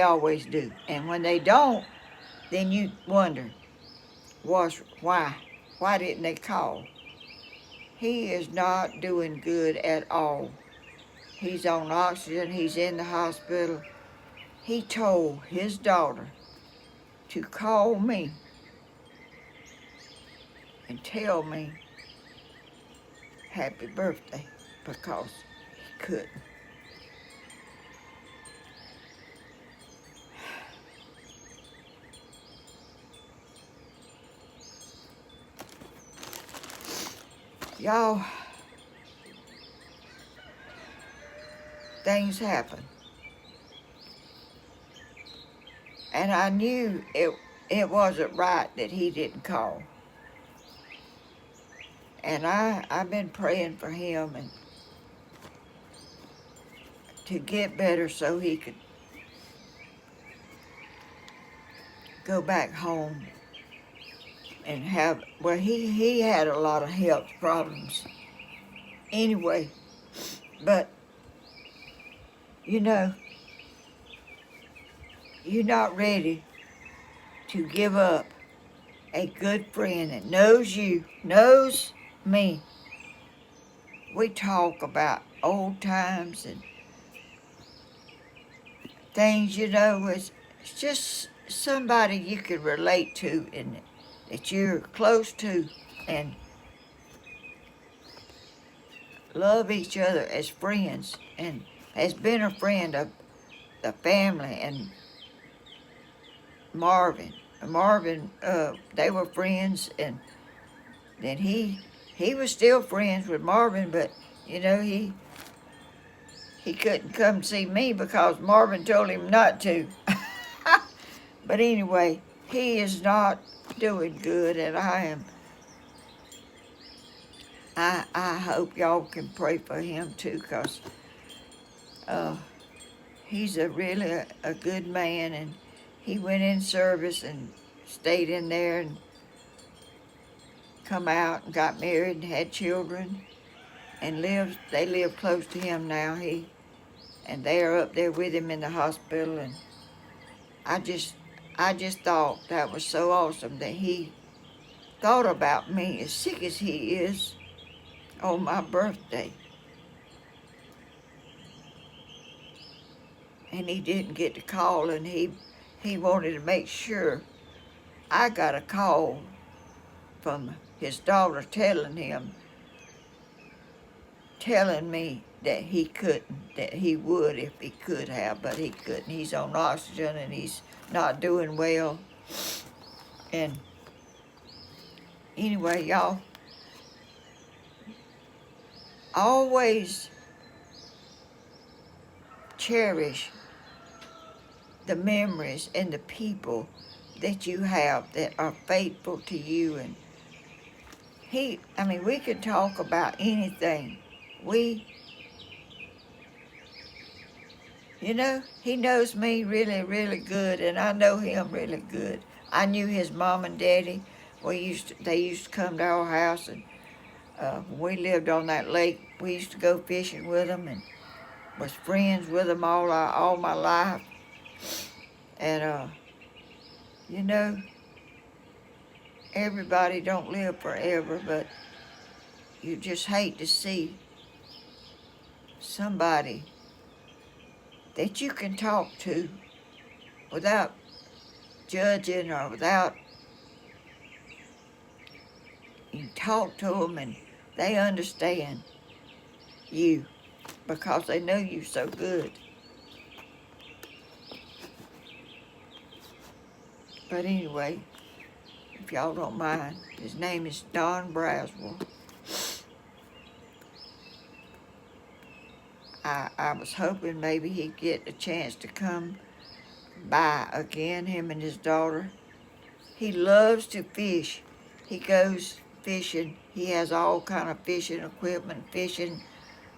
always do. And when they don't, then you wonder, why didn't they call? He is not doing good at all. He's on oxygen, he's in the hospital. He told his daughter to call me and tell me happy birthday because he couldn't. Y'all, things happen. And I knew it wasn't right that he didn't call. And I've been praying for him and to get better so he could go back home and he had a lot of health problems anyway. But, you're not ready to give up a good friend that knows you, knows me. We talk about old times and things, it's just somebody you could relate to and that you're close to and love each other as friends and has been a friend of the family and Marvin. Marvin, they were friends, and then he was still friends with Marvin, but you know he couldn't come see me because Marvin told him not to. But anyway, he is not doing good, and I hope y'all can pray for him too, cause he's really a good man, and he went in service and stayed in there and come out and got married and had children and they live close to him now. And they are up there with him in the hospital, and I just thought that was so awesome that he thought about me as sick as he is on my birthday. And he didn't get the call, and he wanted to make sure. I got a call from his daughter telling me that he couldn't, that he would if he could have, but he couldn't. He's on oxygen and he's not doing well. And anyway, y'all, always cherish the memories and the people that you have that are faithful to you. And we could talk about anything. He knows me really, really good, and I know him really good. I knew his mom and daddy. They used to come to our house, and when we lived on that lake, we used to go fishing with them, and was friends with them all my life. And everybody don't live forever, but you just hate to see somebody that you can talk to without judging or without, you talk to them and they understand you because they know you so good. But anyway, if y'all don't mind, his name is Don Braswell. I was hoping maybe he'd get a chance to come by again, him and his daughter. He loves to fish. He goes fishing. He has all kind of fishing equipment, fishing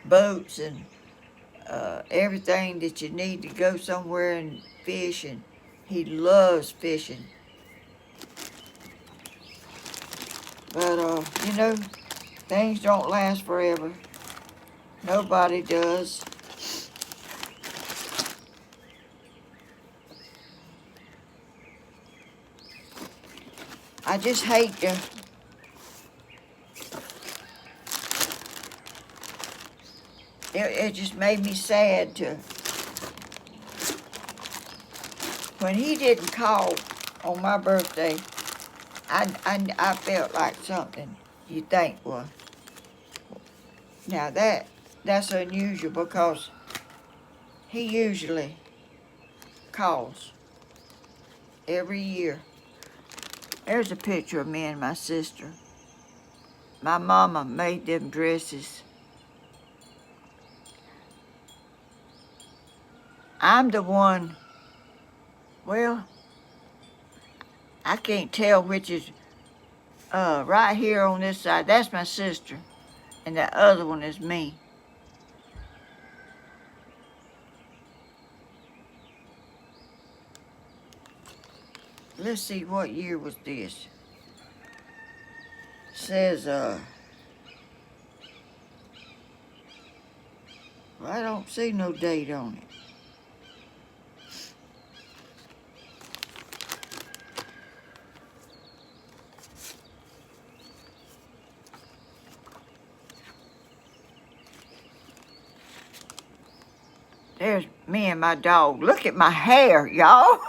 boats, and everything that you need to go somewhere and fish. And he loves fishing. But things don't last forever. Nobody does. I just hate to it just made me sad to when he didn't call on my birthday. I felt like something you think, well, now that's unusual because he usually calls every year. There's a picture of me and my sister. My mama made them dresses. I'm the one, well, I can't tell which is right here on this side. That's my sister, and the other one is me. Let's see, what year was this? It says, well, I don't see no date on it. There's me and my dog. Look at my hair, y'all.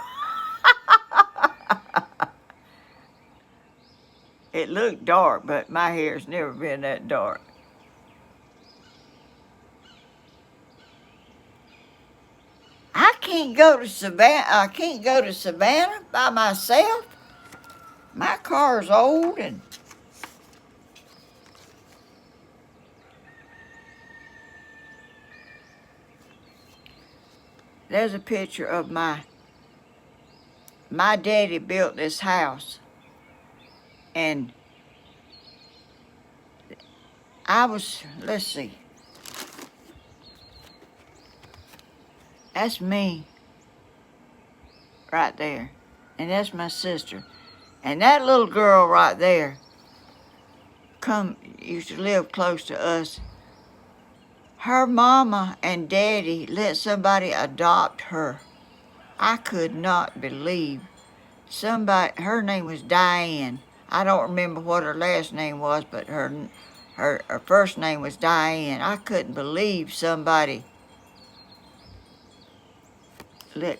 It looked dark, but my hair's never been that dark. I can't go to Savannah by myself. My car's old and there's a picture of my daddy built this house, and let's see, that's me right there, and that's my sister, and that little girl right there used to live close to us. Her mama and daddy let somebody adopt her. I could not believe her name was Diane. I don't remember what her last name was, but her first name was Diane. I couldn't believe somebody. Look,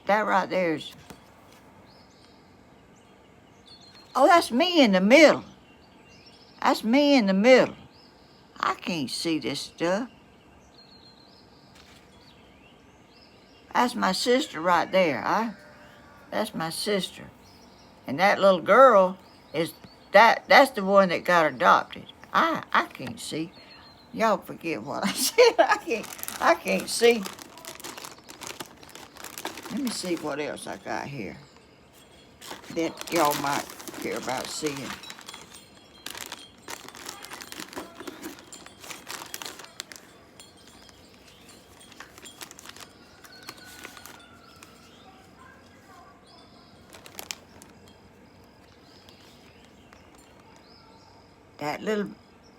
that right there's. Oh, that's me in the middle. That's me in the middle. I can't see this stuff. That's my sister right there. That's my sister. And that little girl that's the one that got adopted. I can't see. Y'all forget what I said. I can't see. Let me see what else I got here that y'all might care about seeing.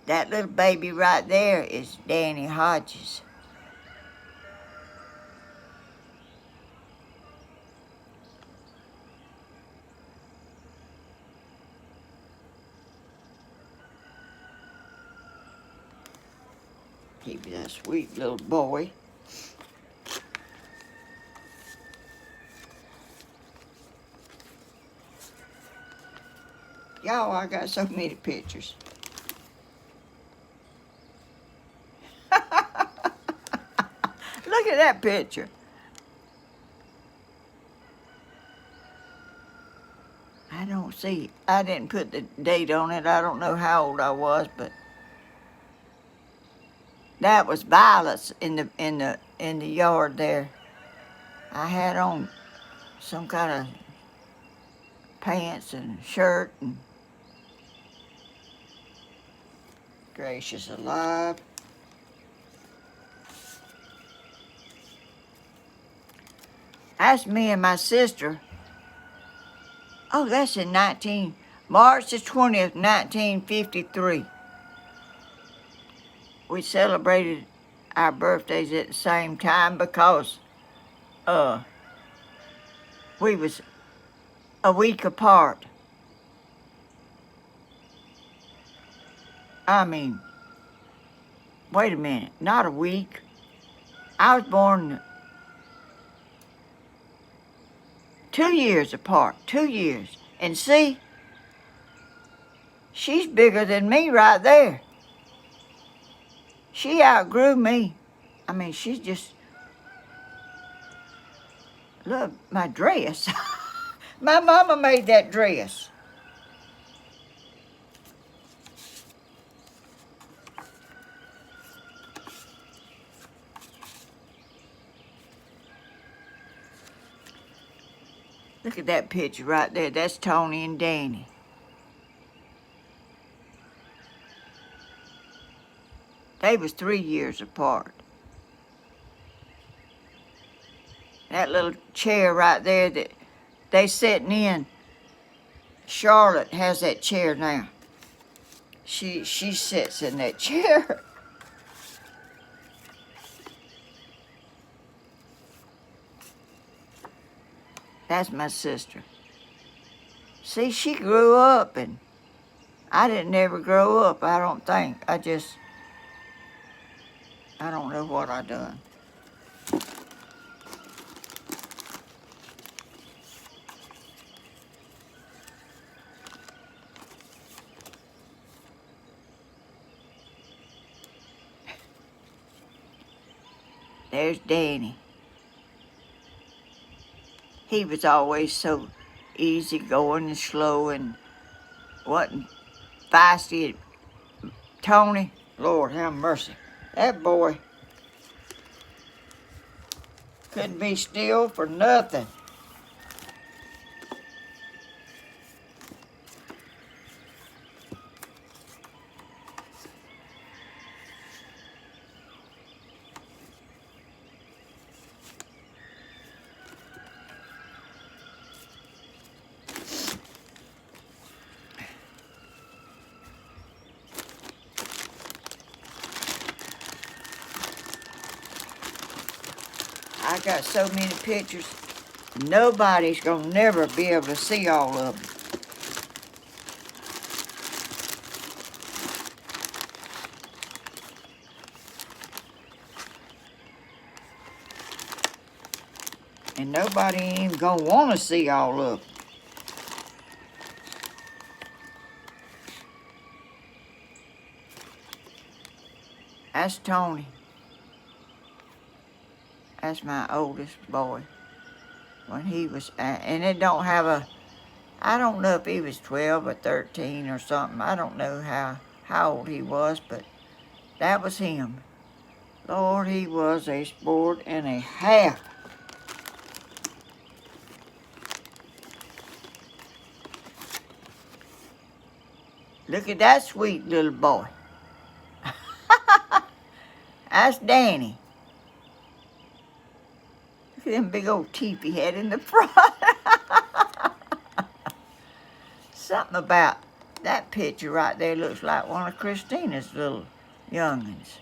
That little baby right there is Danny Hodges. He was a sweet little boy. Y'all, I got so many pictures. Look at that picture. I don't see. I didn't put the date on it. I don't know how old I was, but that was violets in the yard there. I had on some kind of pants and shirt and gracious alive. That's me and my sister. Oh, that's in March the 20th, 1953. We celebrated our birthdays at the same time because we was a week apart. I mean, wait a minute, not a week. I was born 2 years apart, 2 years. And see, she's bigger than me right there. She outgrew me. I mean, she's just, look, my dress. My mama made that dress. Look at that picture right there. That's Tony and Danny. They was 3 years apart. That little chair right there that they sitting in, Charlotte has that chair now. She sits in that chair. That's my sister. See, she grew up, and I didn't ever grow up, I don't think. I don't know what I done. There's Danny. He was always so easygoing and slow and wasn't feisty. Tony, Lord have mercy. That boy couldn't be still for nothing. I got so many pictures, nobody's gonna never be able to see all of them. And nobody ain't even gonna wanna see all of them. That's Tony. That's my oldest boy. When he was, and it don't have a, I don't know if he was 12 or 13 or something. I don't know how old he was, but that was him. Lord, he was a sport and a half. Look at that sweet little boy. That's Danny. Look at them big old teeth he had in the front. Something about that picture right there looks like one of Christina's little young'uns.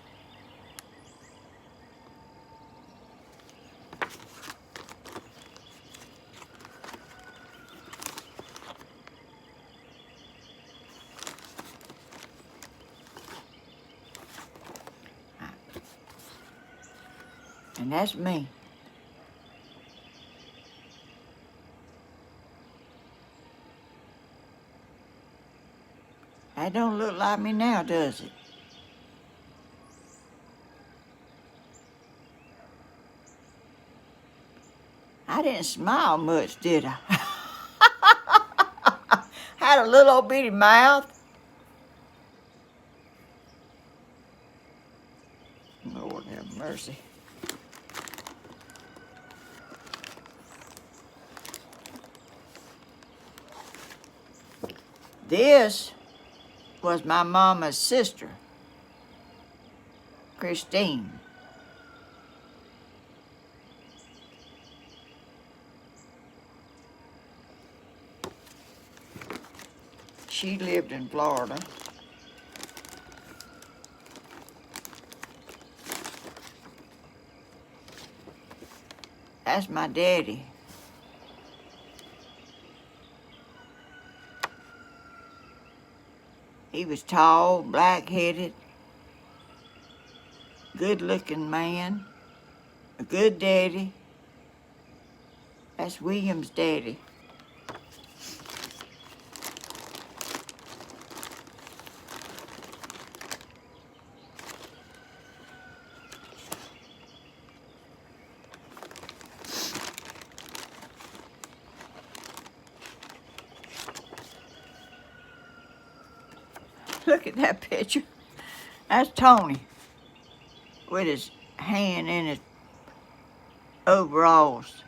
And that's me. That don't look like me now, does it? I didn't smile much, did I? Had a little old bitty mouth. Lord have mercy. This was my mama's sister, Christine. She lived in Florida. That's my daddy. He was tall, black-headed, good-looking man, a good daddy. That's William's daddy. Look at that picture. That's Tony with his hand in his overalls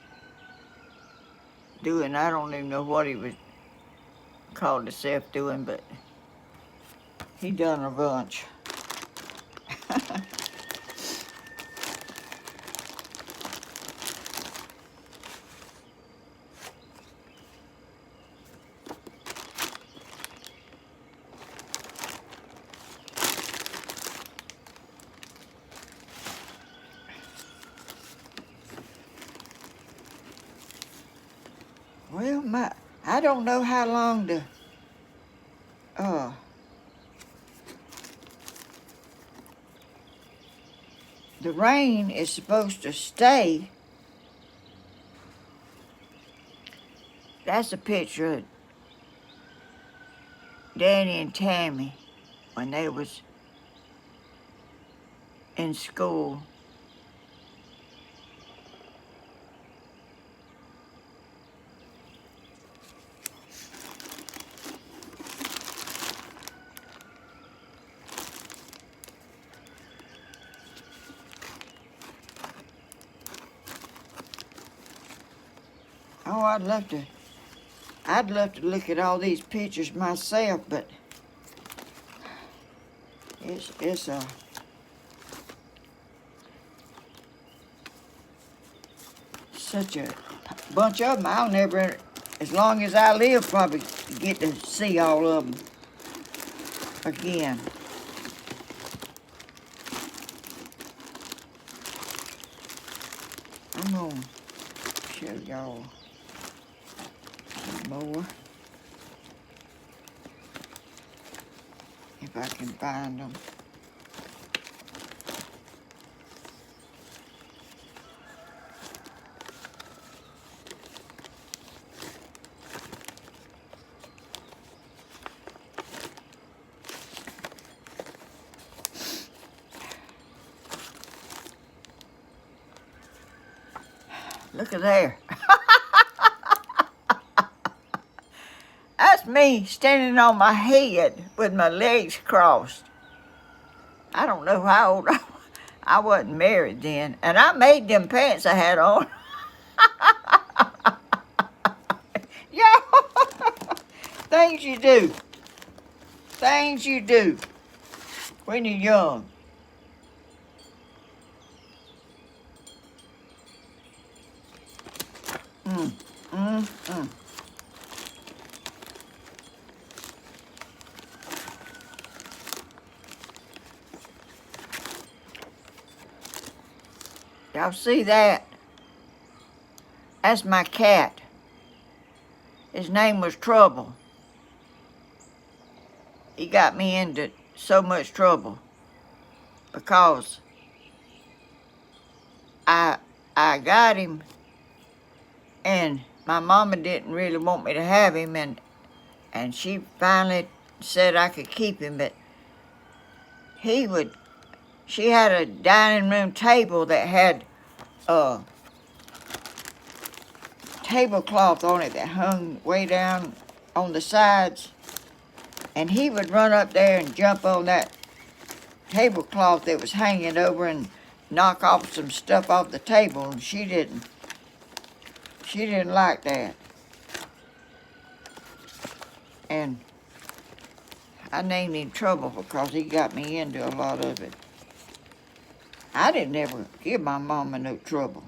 doing, I don't even know what he was called himself doing, but he done a bunch. Well, I don't know how long the rain is supposed to stay. That's a picture of Danny and Tammy when they was in school. Oh, I'd love to look at all these pictures myself, but it's such a bunch of them. I'll never, as long as I live, probably get to see all of them again. I'm gonna show y'all some more if I can find them. Look at there. That's me standing on my head with my legs crossed. I don't know how old I wasn't married then. And I made them pants I had on. Yeah. Things you do. Things you do when you're young. Mm, mm, mm. Y'all see that? That's my cat. His name was Trouble. He got me into so much trouble because I got him and my mama didn't really want me to have him, and she finally said I could keep him, but she had a dining room table that had a tablecloth on it that hung way down on the sides, and he would run up there and jump on that tablecloth that was hanging over and knock off some stuff off the table, and she didn't like that. And I named him Trouble because he got me into a lot of it. I didn't ever give my mama no trouble.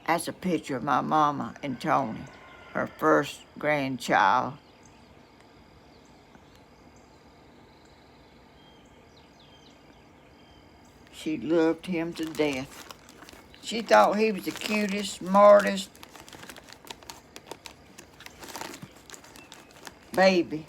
That's a picture of my mama and Tony, her first grandchild. She loved him to death. She thought he was the cutest, smartest baby.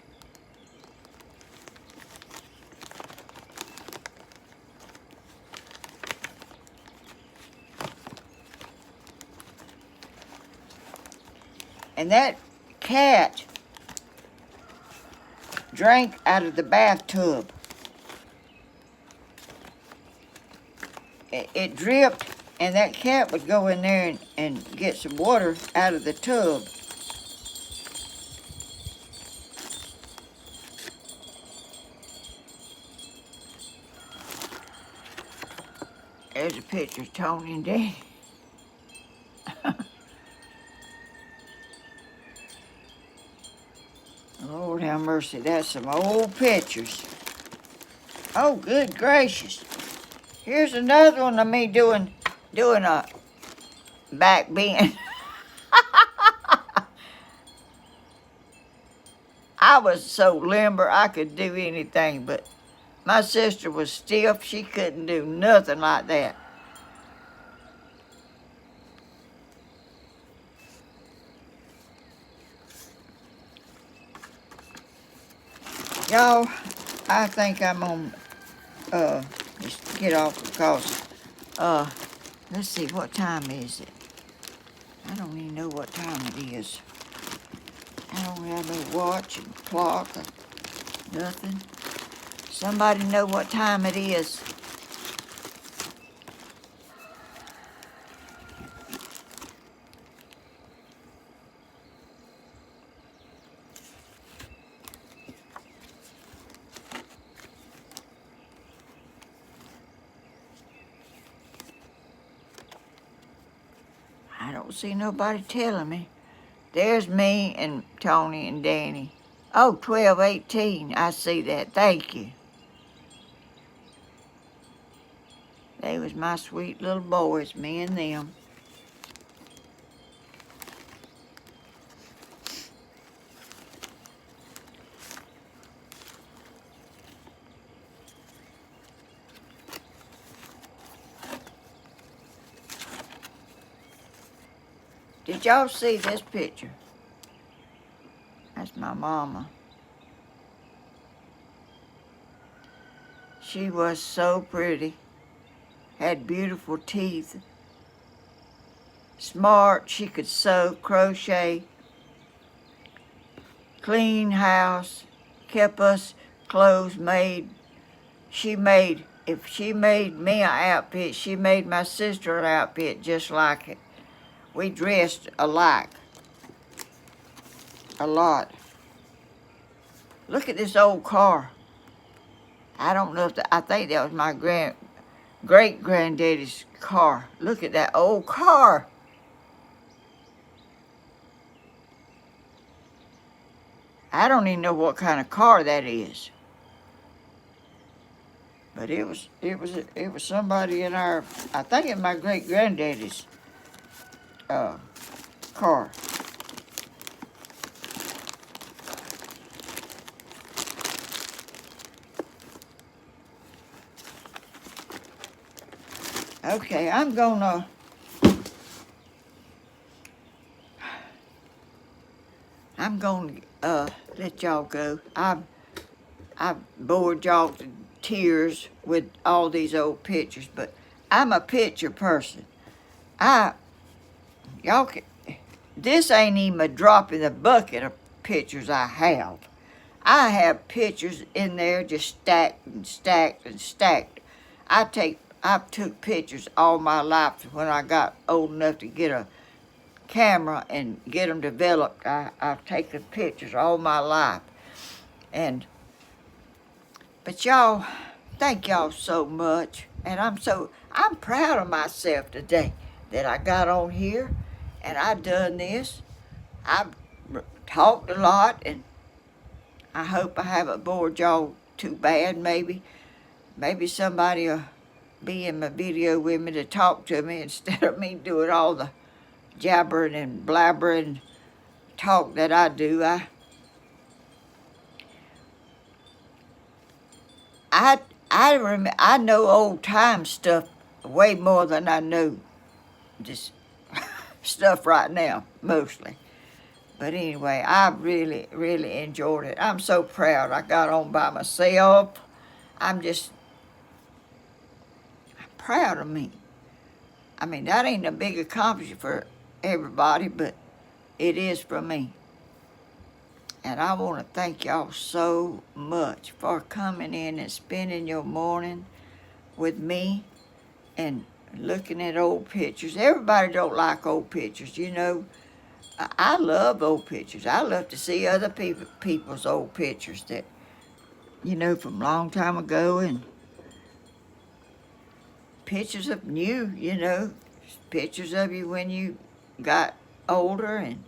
And that cat drank out of the bathtub. It dripped, and that cat would go in there and get some water out of the tub. There's a picture of Tony and Daddy. Lord have mercy, that's some old pictures. Oh, good gracious. Here's another one of me doing a back bend. I was so limber I could do anything, but my sister was stiff. She couldn't do nothing like that. Y'all, I think I'm gonna just get off because let's see, what time is it? I don't even know what time it is. I don't have no watch and clock or nothing. Somebody know what time it is? don't see nobody telling me. There's me and Tony and Danny. Oh, 12:18. I see that. Thank you. They was my sweet little boys, me and them. Did y'all see this picture? That's my mama. She was so pretty. Had beautiful teeth. Smart. She could sew, crochet, clean house, kept us clothes made. If she made me an outfit, she made my sister an outfit just like it. We dressed alike a lot. Look at this old car. I don't know I think that was my great-granddaddy's car. Look at that old car. I don't even know what kind of car that is. But it was somebody in our, I think it was my great-granddaddy's car. Okay, I'm gonna let y'all go. I've bored y'all to tears with all these old pictures, but I'm a picture person. Y'all can, this ain't even a drop in the bucket of pictures I have. I have pictures in there just stacked and stacked and stacked. I've took pictures all my life. When I got old enough to get a camera and get them developed, I've taken pictures all my life. But y'all, thank y'all so much. And I'm proud of myself today that I got on here and I done this. I've talked a lot, and I hope I haven't bored y'all too bad. Maybe somebody will be in my video with me to talk to me instead of me doing all the jabbering and blabbering talk that I do. I know old time stuff way more than I know just stuff right now, mostly. But anyway, I really, really enjoyed it. I'm so proud I got on by myself. I'm proud of me. I mean, that ain't a big accomplishment for everybody, but it is for me. And I want to thank y'all so much for coming in and spending your morning with me and looking at old pictures. Everybody don't like old pictures, you know. I love old pictures. I love to see other people's old pictures that, you know, from a long time ago, and pictures of you, you know, pictures of you when you got older and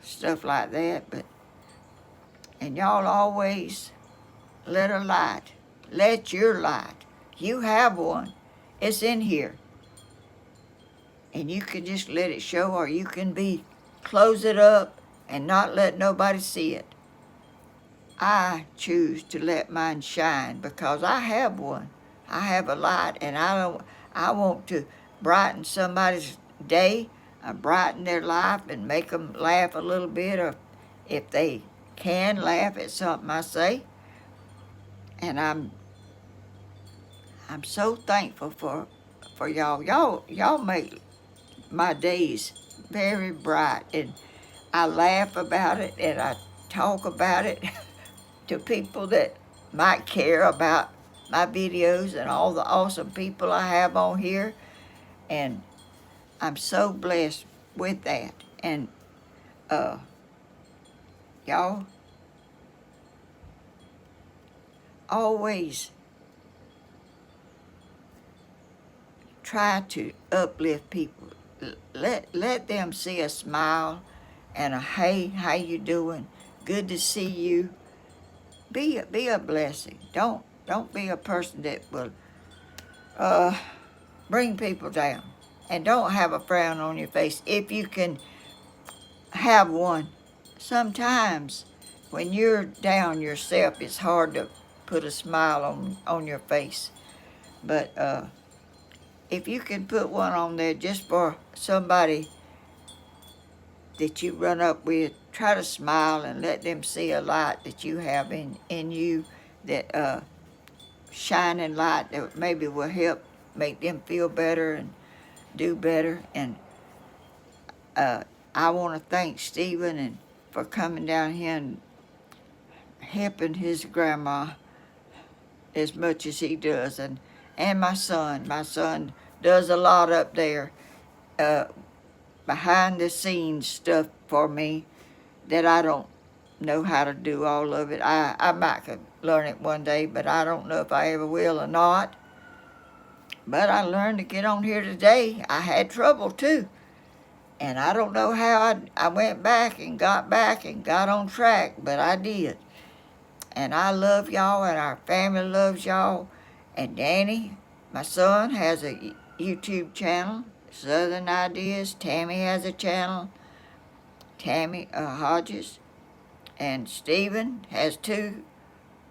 stuff like that. And y'all always let your light. You have one. It's in here. And you can just let it show, or you can close it up and not let nobody see it. I choose to let mine shine because I have one. I have a light, and I want to brighten somebody's day, brighten their life, and make them laugh a little bit, or if they can laugh at something I say. And I'm so thankful for y'all. Y'all make my days very bright, and I laugh about it and I talk about it to people that might care about my videos and all the awesome people I have on here. And I'm so blessed with that. And y'all always try to uplift people let them see a smile and a hey, how you doing? Good to see you. Be a blessing. Don't be a person that will bring people down. And don't have a frown on your face. If you can have one, sometimes when you're down yourself, it's hard to put a smile on your face. But if you can put one on there just for somebody that you run up with, try to smile and let them see a light that you have in you, that shining light that maybe will help make them feel better and do better. And I want to thank Stephen and for coming down here and helping his grandma as much as he does, and my son. My son does a lot up there, behind the scenes stuff for me that I don't know how to do all of it. I might could learn it one day, but I don't know if I ever will or not. But I learned to get on here today. I had trouble too. And I don't know how I went back and got on track, but I did. And I love y'all, and our family loves y'all. And Danny, my son, has a YouTube channel, Southern Ideas. Tammy has a channel, Tammy Hodges. And Stephen has two.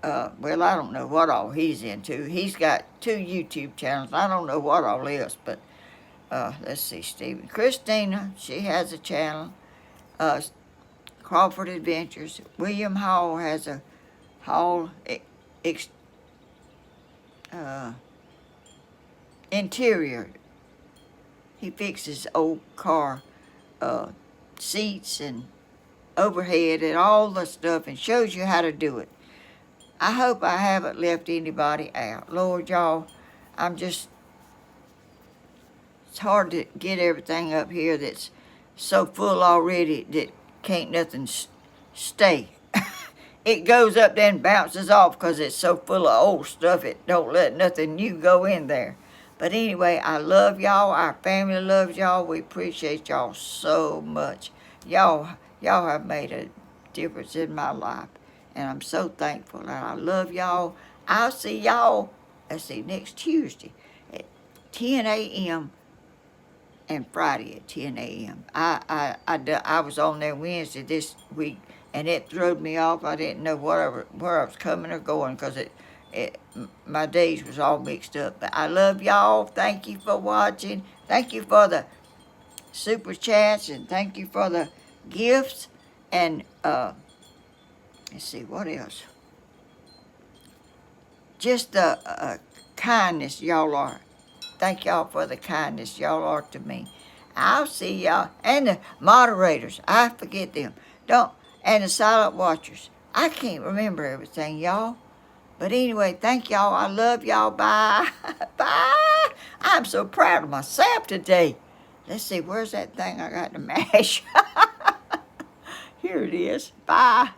Well, I don't know what all he's into. He's got two YouTube channels. I don't know what all else, but let's see, Stephen. Christina, she has a channel. Crawford Adventures. William Hall has a Hall interior. He fixes old car seats and overhead and all the stuff and shows you how to do it. I hope I haven't left anybody out. Lord, y'all, it's hard to get everything up here that's so full already that can't nothing stay. It goes up there and bounces off because it's so full of old stuff, it don't let nothing new go in there. But anyway, I love y'all. Our family loves y'all. We appreciate y'all so much. Y'all have made a difference in my life. And I'm so thankful. And I love y'all. I'll see y'all, next Tuesday at 10 a.m. and Friday at 10 a.m. I was on there Wednesday this week, and it threw me off. I didn't know where I was coming or going because my days was all mixed up. But I love y'all. Thank you for watching. Thank you for the super chats, and thank you for the gifts. And let's see, what else? Just the kindness y'all are. Thank y'all for the kindness y'all are to me. I'll see y'all. And the moderators, I forget them. And the silent watchers. I can't remember everything, y'all. But anyway, thank y'all. I love y'all. Bye. Bye. I'm so proud of myself today. Let's see, where's that thing I got to mash? Here it is. Bye.